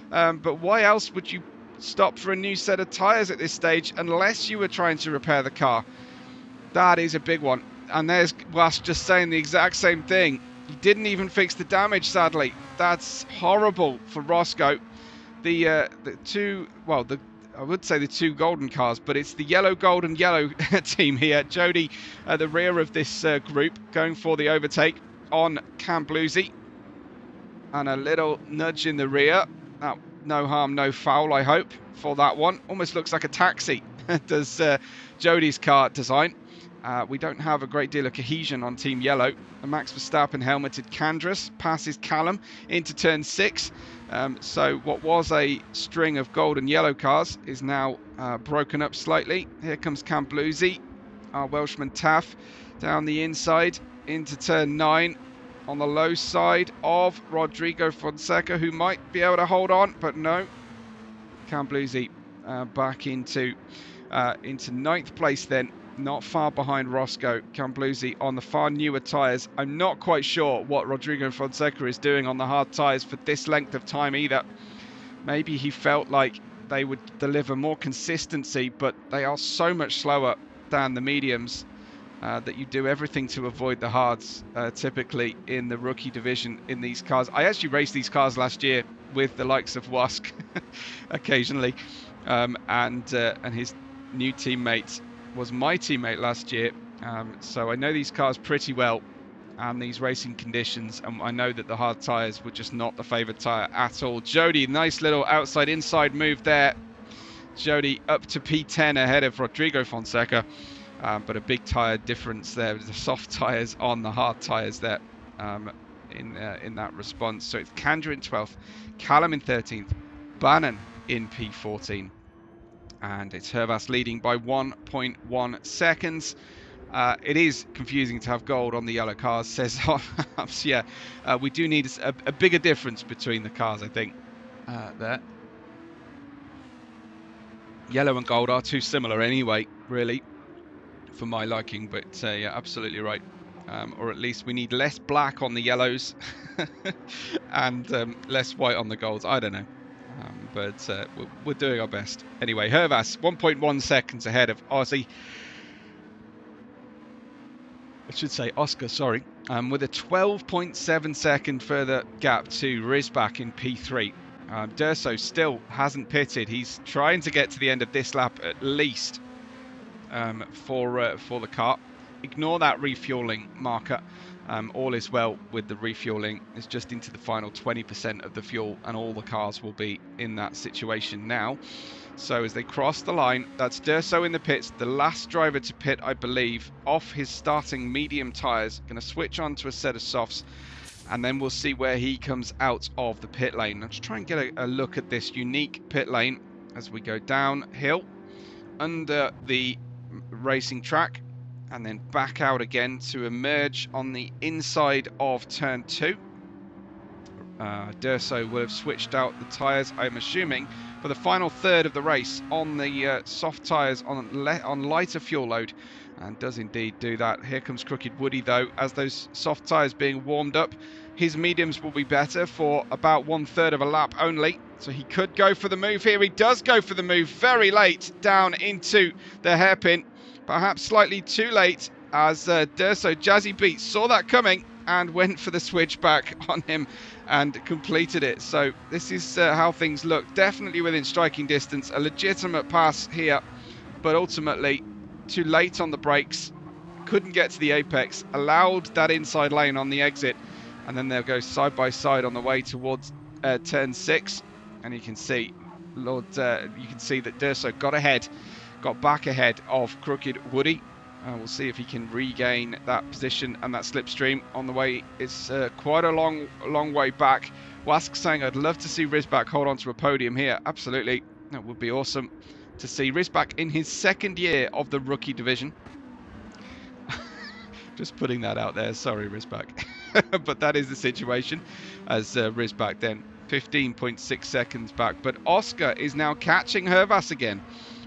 But why else would you stop for a new set of tyres at this stage unless you were trying to repair the car? That is a big one. And there's Was just saying the exact same thing. He didn't even fix the damage, sadly. That's horrible for Roscoe. I would say the two golden cars, but it's the yellow, gold and yellow team here. Jody at the rear of this group, going for the overtake on Cam Bluesy. And a little nudge in the rear. No harm, no foul, I hope, for that one. Almost looks like a taxi, does Jody's car design. We don't have a great deal of cohesion on Team Yellow. Max Verstappen helmeted Candras passes Callum into turn 6. So what was a string of gold and yellow cars is now broken up slightly. Here comes Cam Bluesy, our Welshman Taff, down the inside into turn 9 on the low side of Rodrigo Fonseca, who might be able to hold on, but no. Cam Bluesy back into 9th place then. Not far behind Roscoe. Cam Bluesy on the far newer tyres. I'm not quite sure what Rodrigo Fonseca is doing on the hard tyres for this length of time either. Maybe he felt like they would deliver more consistency, but they are so much slower than the mediums that you do everything to avoid the hards, typically in the rookie division in these cars. I actually raced these cars last year with the likes of Wask occasionally, and his new teammate was my teammate last year, so I know these cars pretty well and these racing conditions, and I know that the hard tyres were just not the favoured tyre at all. Jody, nice little outside inside move there. Jody up to P10 ahead of Rodrigo Fonseca, but a big tyre difference there with the soft tyres on the hard tyres there in that response. So it's Kandra in 12th, Callum in 13th, Bannon in P14. And it's Hervas leading by 1.1 seconds. It is confusing to have gold on the yellow cars, says Hobbs. Yeah, we do need a bigger difference between the cars, I think. There. Yellow and gold are too similar anyway, really, for my liking, but yeah, absolutely right. Or at least we need less black on the yellows and less white on the golds. I don't know. But we're doing our best. Anyway, Hervas, 1.1 seconds ahead of Ozzy. I should say Oscar, sorry. With a 12.7 second further gap to Rysbach in P3. Durso still hasn't pitted. He's trying to get to the end of this lap at least for the car. Ignore that refueling marker. All is well with the refueling. It's just into the final 20% of the fuel, and all the cars will be in that situation now. So as they cross the line, that's Durso in the pits, the last driver to pit, I believe, off his starting medium tyres. Going to switch on to a set of softs, and then we'll see where he comes out of the pit lane. Let's try and get a look at this unique pit lane as we go downhill under the racing track, and then back out again to emerge on the inside of turn 2. Durso will have switched out the tyres, I'm assuming, for the final third of the race on the soft tyres on lighter fuel load, and does indeed do that. Here comes Crooked Woody though, as those soft tyres being warmed up. His mediums will be better for about 1/3 of a lap only, so he could go for the move here. He does go for the move very late down into the hairpin, perhaps slightly too late, as Durso Jazzy Beat saw that coming and went for the switch back on him and completed it. So this is how things look. Definitely within striking distance, a legitimate pass here, but ultimately too late on the brakes. Couldn't get to the apex, allowed that inside lane on the exit, and then they'll go side by side on the way towards turn 6. And you can see, you can see that Durso got back ahead of Crooked Woody. We'll see if he can regain that position and that slipstream on the way. It's quite a long way back. Wask saying, I'd love to see Rysbach hold on to a podium here. Absolutely, that would be awesome to see Rysbach in his second year of the rookie division. Just putting that out there, sorry Rysbach. But that is the situation, as Rysbach then 15.6 seconds back. But Oscar is now catching Hervas again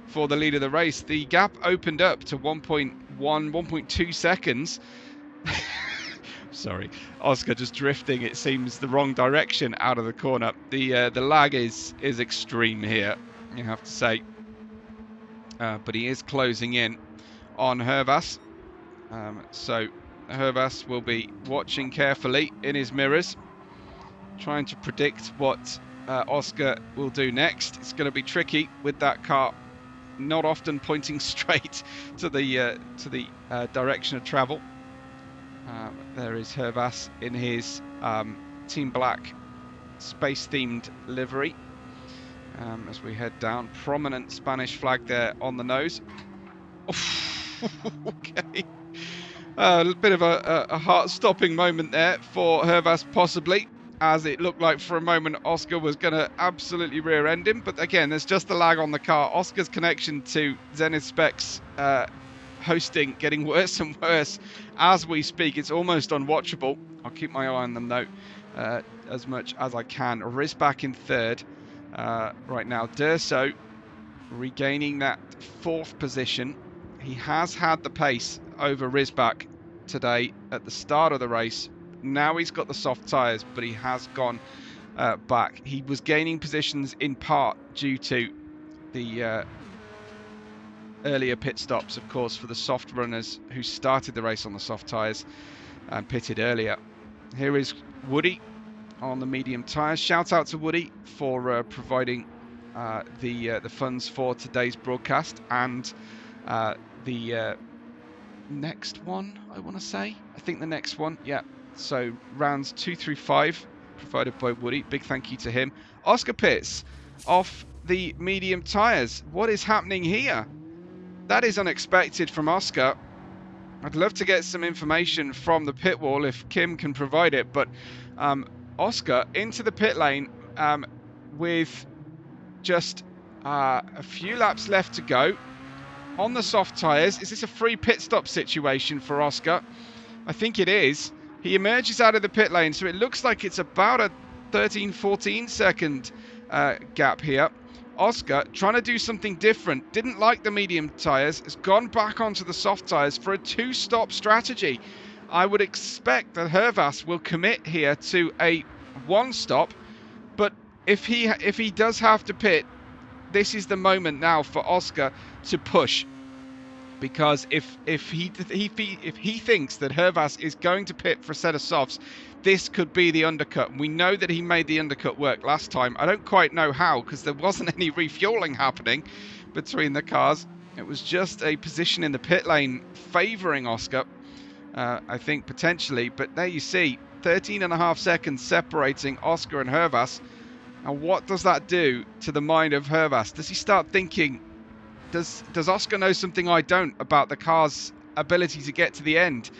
for the lead of the race. The gap opened up to 1.2 seconds. Sorry, Oscar just drifting, it seems, the wrong direction out of the corner. The lag is extreme here, you have to say. But he is closing in on Hervas. So Hervas will be watching carefully in his mirrors, trying to predict what Oscar will do next. It's going to be tricky with that car not often pointing straight to the direction of travel. There is Hervas in his Team Black space-themed livery as we head down. Prominent Spanish flag there on the nose. Okay. A bit of a heart-stopping moment there for Hervas, possibly, as it looked like for a moment Oscar was going to absolutely rear-end him. But again, there's just the lag on the car. Oscar's connection to Zenith Specs hosting getting worse and worse as we speak. It's almost unwatchable. I'll keep my eye on them though as much as I can. Rysbach in third right now. Durso regaining that 4th position. He has had the pace over Rysbach today at the start of the race. Now he's got the soft tyres, but he has gone back. He was gaining positions in part due to the earlier pit stops, of course, for the soft runners who started the race on the soft tyres and pitted earlier. Here is Woody on the medium tyres. Shout out to Woody for providing the funds for today's broadcast and the next one, I want to say. I think the next one, yeah. So rounds 2 through 5 provided by Woody. Big thank you to him. Oscar Pitts off the medium tyres. What is happening here? That is unexpected from Oscar. I'd love to get some information from the pit wall if Kim can provide it. But Oscar into the pit lane with just a few laps left to go on the soft tyres. Is this a free pit stop situation for Oscar? I think it is. He emerges out of the pit lane, so it looks like it's about a 13-14 second gap here. Oscar trying to do something different, didn't like the medium tyres, has gone back onto the soft tyres for a 2-stop strategy. I would expect that Hervas will commit here to a 1-stop, but if he does have to pit, this is the moment now for Oscar to push, because if he thinks that Hervas is going to pit for a set of softs, this could be the undercut. We know that he made the undercut work last time. I don't quite know how, because there wasn't any refueling happening between the cars. It was just a position in the pit lane favouring Oscar, I think, potentially. But there you see, 13.5 seconds separating Oscar and Hervas. And what does that do to the mind of Hervas? Does he start thinking, does Oscar know something I don't about the car's ability to get to the end?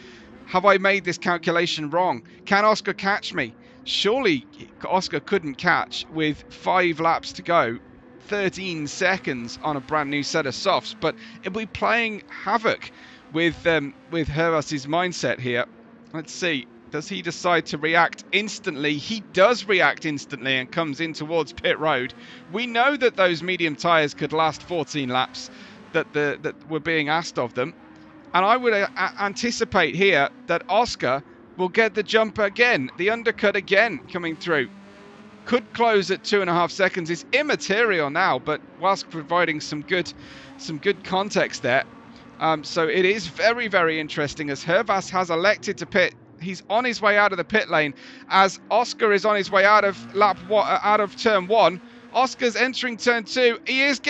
Have I made this calculation wrong? Can Oscar catch me? Surely Oscar couldn't catch with 5 laps to go, 13 seconds on a brand new set of softs. But it'll be playing havoc with Hervas's mindset here. Let's see. Does he decide to react instantly? He does react instantly and comes in towards pit road. We know that those medium tyres could last 14 laps that were being asked of them. And I would anticipate here that Oscar will get the jump again, the undercut again coming through. Could close at 2.5 seconds. It's immaterial now, but whilst providing some good context there. So it is very, very interesting as Hervas has elected to pit. He's on his way out of the pit lane as Oscar is on his way out of turn 1. Oscar's entering turn 2. He has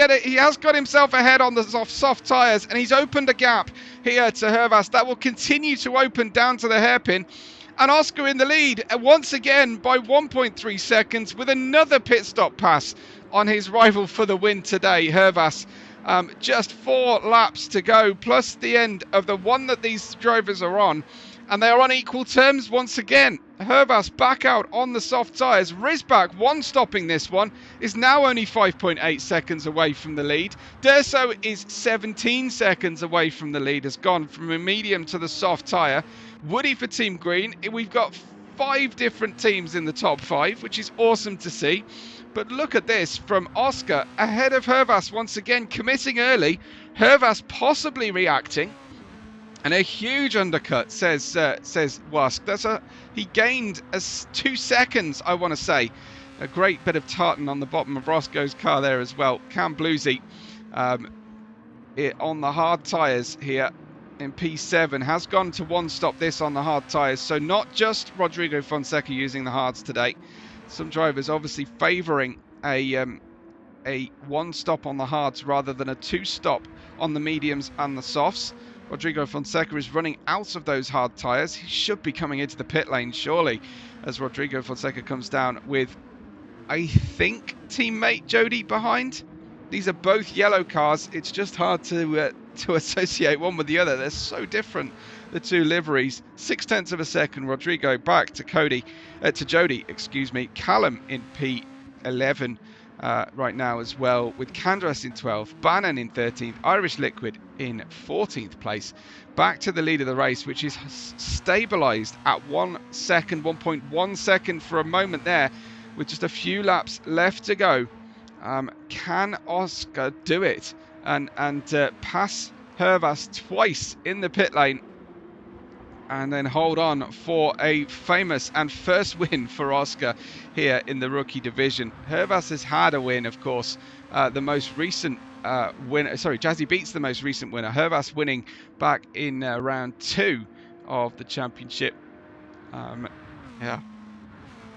got himself ahead on the soft tyres, and he's opened a gap here to Hervas that will continue to open down to the hairpin. And Oscar in the lead once again by 1.3 seconds with another pit stop pass on his rival for the win today, Hervas. Just 4 laps to go, plus the end of the one that these drivers are on. And they are on equal terms once again. Hervas back out on the soft tyres. Rysbach, 1-stopping this one, is now only 5.8 seconds away from the lead. Durso is 17 seconds away from the lead, has gone from a medium to the soft tyre. Woody for Team Green. We've got 5 different teams in the top 5, which is awesome to see. But look at this from Oscar ahead of Hervas once again, committing early. Hervas possibly reacting. And a huge undercut, says Wask. He gained 2 seconds, I want to say. A great bit of tartan on the bottom of Roscoe's car there as well. Cam Bluesy on the hard tyres here in P7 has gone to 1-stop this on the hard tyres. So not just Rodrigo Fonseca using the hards today. Some drivers obviously favouring a 1-stop on the hards rather than a 2-stop on the mediums and the softs. Rodrigo Fonseca is running out of those hard tyres. He should be coming into the pit lane, surely, as Rodrigo Fonseca comes down with, I think, teammate Jody behind. These are both yellow cars. It's just hard to associate one with the other. They're so different, the 2 liveries. 0.6 of a second. Rodrigo back to Jody, excuse me. Callum in P11 right now as well, with Candras in 12th, Bannon in 13th, Irish Liquid in 14th place. Back to the lead of the race, which is stabilised at 1.1 second for a moment there, with just a few laps left to go. Can Oscar do it and pass Hervas twice in the pit lane and then hold on for a famous and first win for Oscar here in the rookie division? Hervas has had a win, of course. The most recent winner, Jazzy Beats the most recent winner. Hervas winning back in round 2 of the championship. Yeah,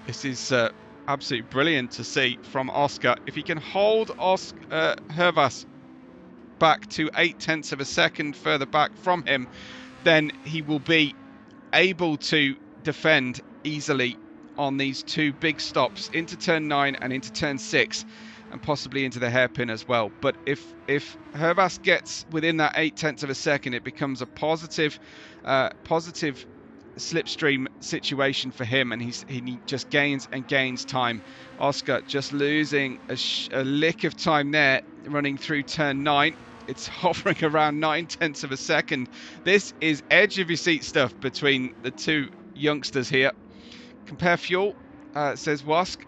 this is absolutely brilliant to see from Oscar. If he can hold Hervas back to 0.8 of a second further back from him, then he will be able to defend easily on these 2 big stops into turn 9 and into turn 6, and possibly into the hairpin as well. But if Hervas gets within that 0.8 of a second, it becomes a positive slipstream situation for him, and he just gains and gains time. Oscar just losing a lick of time there, running through turn 9. It's hovering around 9/10 of a second. This is edge of your seat stuff between the two youngsters here. Compare fuel, says Wask.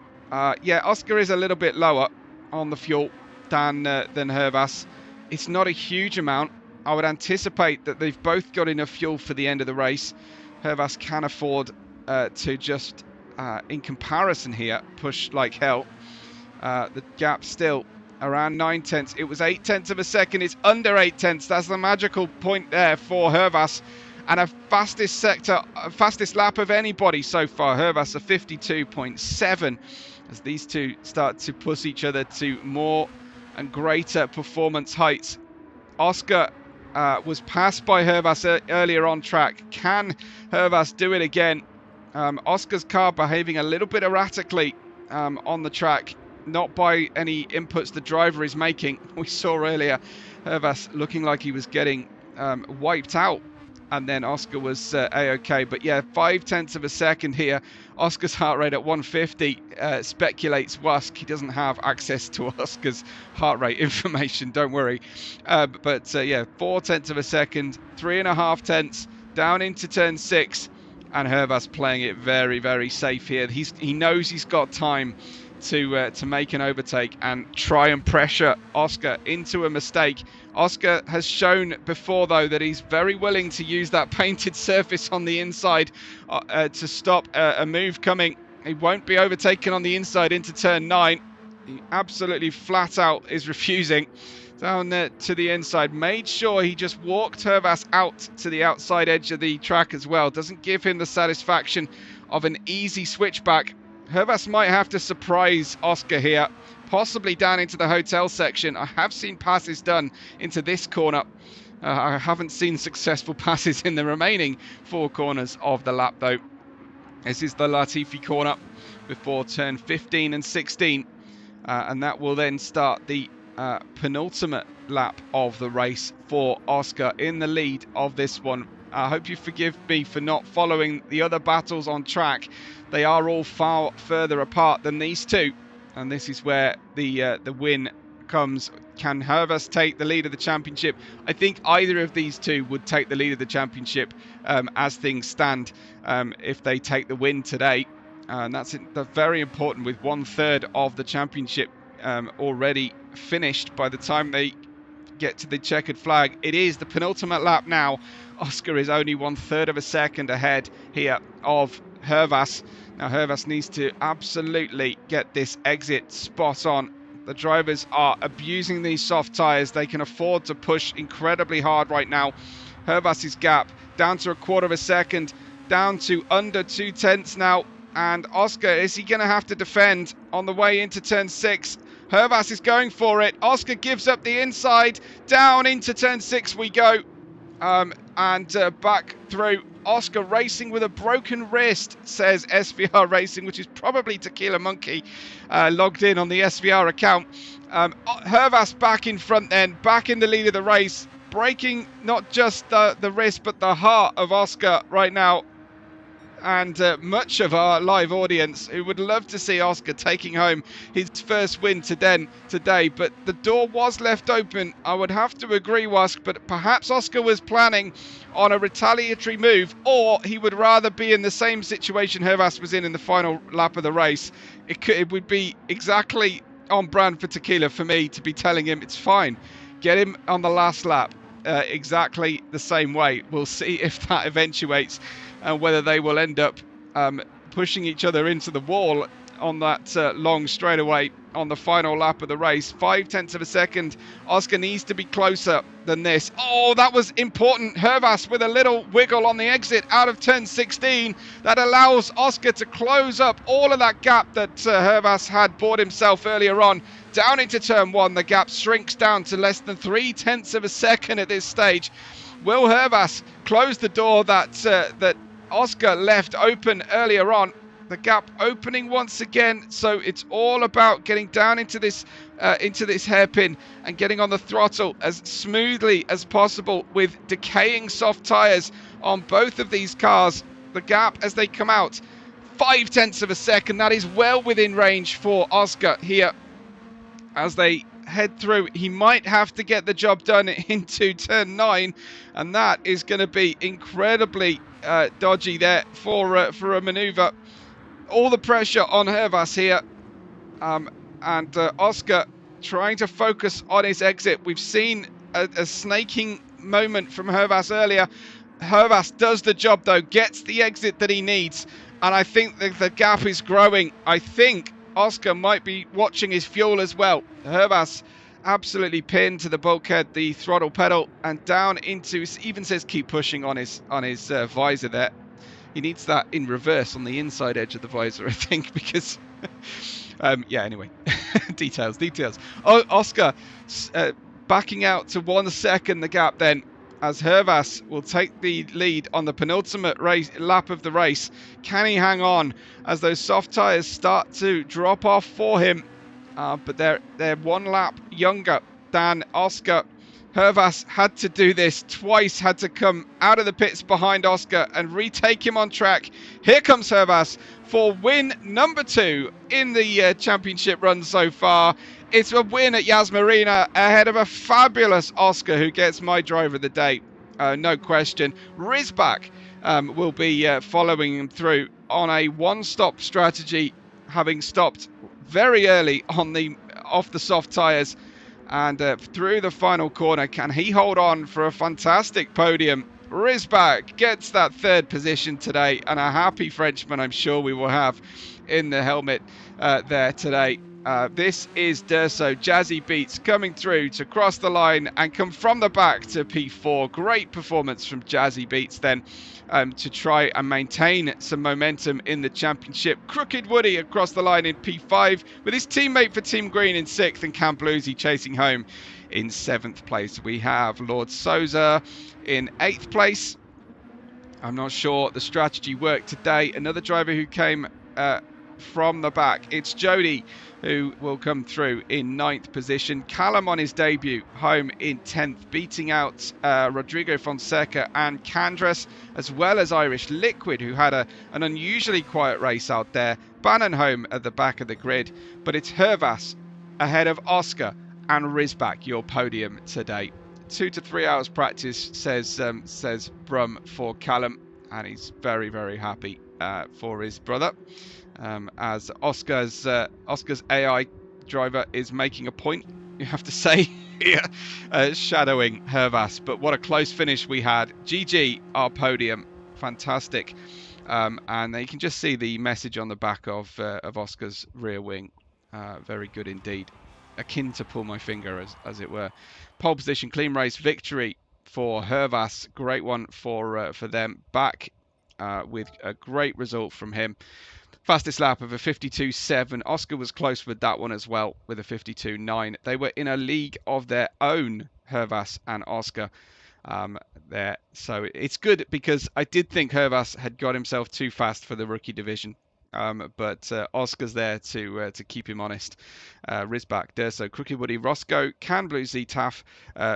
Yeah, Oscar is a little bit lower on the fuel than Hervas. It's not a huge amount. I would anticipate that they've both got enough fuel for the end of the race. Hervas can afford to just, in comparison here, push like hell. The gap still around 9/10. It was 8/10 of a second. It's under 8/10. That's the magical point there for Hervas. And a fastest lap of anybody so far. Hervas a 52.7 as these two start to push each other to more and greater performance heights. Oscar was passed by Hervas earlier on track. Can Hervas do it again? Oscar's car behaving a little bit erratically on the track. Not by any inputs the driver is making. We saw earlier Hervas looking like he was getting wiped out, and then Oscar was a-okay. But yeah, 5/10 of a second here. Oscar's heart rate at 150 speculates Wask. He doesn't have access to Oscar's heart rate information, don't worry. But yeah, 4/10 of a second, 3.5 down into turn 6, and Hervas playing it very, very safe here. He knows he's got time to make an overtake and try and pressure Oscar into a mistake. Oscar has shown before, though, that he's very willing to use that painted surface on the inside to stop a move coming. He won't be overtaken on the inside into turn 9. He absolutely flat out is refusing. Down there to the inside, made sure he just walked Hervas out to the outside edge of the track as well. Doesn't give him the satisfaction of an easy switchback. Hervas might have to surprise Oscar here, possibly down into the hotel section. I have seen passes done into this corner. I haven't seen successful passes in the remaining 4 corners of the lap, though. This is the Latifi corner before turn 15 and 16, and that will then start the penultimate lap of the race for Oscar in the lead of this one. I hope you forgive me for not following the other battles on track. They are all far further apart than these two, and this is where the win comes. Can Hervas take the lead of the championship? I think either of these two would take the lead of the championship as things stand if they take the win today. And that's very important, with 1/3 of the championship already finished by the time they get to the checkered flag. It is the penultimate lap now. Oscar is only 1/3 of a second ahead here of Hervas. Now Hervas needs to absolutely get this exit spot on. The drivers are abusing these soft tyres. They can afford to push incredibly hard right now. Hervas's gap down to 1/4 of a second, down to under 2/10 now. And Oscar, is he going to have to defend on the way into turn 6? Hervas is going for it. Oscar gives up the inside. Down into turn 6 we go. And back through. Oscar racing with a broken wrist, says SVR Racing, which is probably Tequila Monkey logged in on the SVR account. Hervas back in front then, back in the lead of the race, breaking not just the wrist but the heart of Oscar right now. And much of our live audience who would love to see Oscar taking home his first win today, but the door was left open. I would have to agree, Wask, but perhaps Oscar was planning on a retaliatory move, or he would rather be in the same situation Hervas was in the final lap of the race. It would be exactly on brand for Tequila for me to be telling him it's fine, get him on the last lap. Exactly the same way. We'll see if that eventuates and whether they will end up pushing each other into the wall on that long straightaway on the final lap of the race. 0.5 of a second. Oscar needs to be closer than this. Oh, that was important. Hervas with a little wiggle on the exit out of turn 16. That allows Oscar to close up all of that gap that Hervas had bought himself earlier on. Down into turn 1, the gap shrinks down to less than 0.3 of a second at this stage. Will Hervas close the door that Oscar left open earlier on? The gap opening once again, so it's all about getting down into this hairpin and getting on the throttle as smoothly as possible with decaying soft tyres on both of these cars. The gap as they come out, 0.5 of a second. That is well within range for Oscar here as they head through. He might have to get the job done into turn 9, and that is going to be incredibly dodgy there for a manoeuvre. All the pressure on Hervas here, and Oscar trying to focus on his exit. We've seen a snaking moment from Hervas earlier. Hervas does the job though, gets the exit that he needs, and I think that the gap is growing. I think Oscar might be watching his fuel as well. Hervas absolutely pinned to the bulkhead, the throttle pedal, and down into, even says keep pushing on his visor there. He needs that in reverse on the inside edge of the visor, I think, because yeah, anyway, details. Oh, Oscar backing out to 1 second the gap then, as Hervas will take the lead on the penultimate lap of the race. Can he hang on as those soft tyres start to drop off for him? But they're 1 lap younger than Oscar. Hervas had to do this twice, had to come out of the pits behind Oscar and retake him on track. Here comes Hervas for win number 2 in the championship run so far. It's a win at Yas Marina ahead of a fabulous Oscar, who gets my driver of the day, no question. Rizbak will be following him through on a one-stop strategy, having stopped very early on off the soft tyres. And through the final corner, can he hold on for a fantastic podium? Rizbak gets that 3rd position today, and a happy Frenchman I'm sure we will have in the helmet there today. This is Durso. Jazzy Beats coming through to cross the line and come from the back to P4. Great performance from Jazzy Beats then to try and maintain some momentum in the championship. Crooked Woody across the line in P5 with his teammate for Team Green in 6th, and Cam Bluesy chasing home in 7th place. We have Lord Souza in 8th place. I'm not sure the strategy worked today. Another driver who came from the back. It's Jody who will come through in 9th position. Callum on his debut home in 10th, beating out Rodrigo Fonseca and Candres, as well as Irish Liquid, who had an unusually quiet race out there. Bannon home at the back of the grid, but it's Hervas ahead of Oscar and Rizbak, your podium today. 2 to 3 hours practice, says Brum for Callum, and he's very, very happy for his brother. As Oscar's AI driver is making a point, you have to say, here, shadowing Hervas. But what a close finish we had. GG, our podium, fantastic. And you can just see the message on the back of Oscar's rear wing. Very good indeed, akin to pull my finger, as it were. Pole position, clean race victory for Hervas. Great one for them. Back with a great result from him. Fastest lap of a 52.7. Oscar was close with that one as well, with a 52.9. They were in a league of their own, Hervas and Oscar, there. So it's good, because I did think Hervas had got himself too fast for the rookie division. But Oscar's there to keep him honest. Rizbak, Durso, Crooked Woody, Roscoe, Can Blue Z, Taff,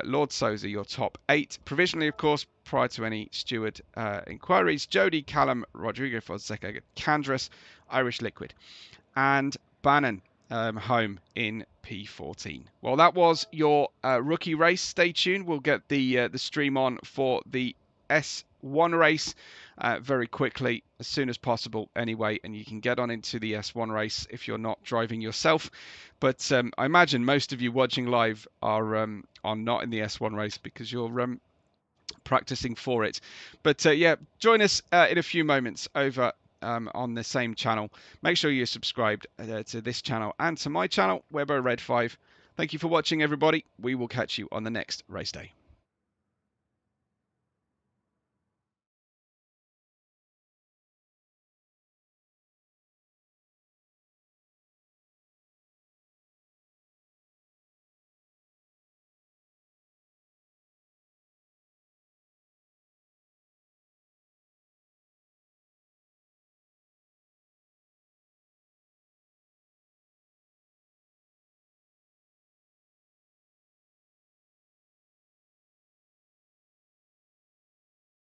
Lord Souza, your top 8. Provisionally, of course, prior to any steward inquiries, Jody, Callum, Rodrigo Fonseca, Candres, Irish Liquid, and Bannon home in P14. Well, that was your rookie race. Stay tuned. We'll get the stream on for the S1 race very quickly, as soon as possible anyway, and you can get on into the S1 race if you're not driving yourself. But I imagine most of you watching live are not in the S1 race, because you're practicing for it. But yeah, join us in a few moments over on the same channel. Make sure you're subscribed to this channel and to my channel, Webber Red 5. Thank you for watching, everybody. We will catch you on the next race day.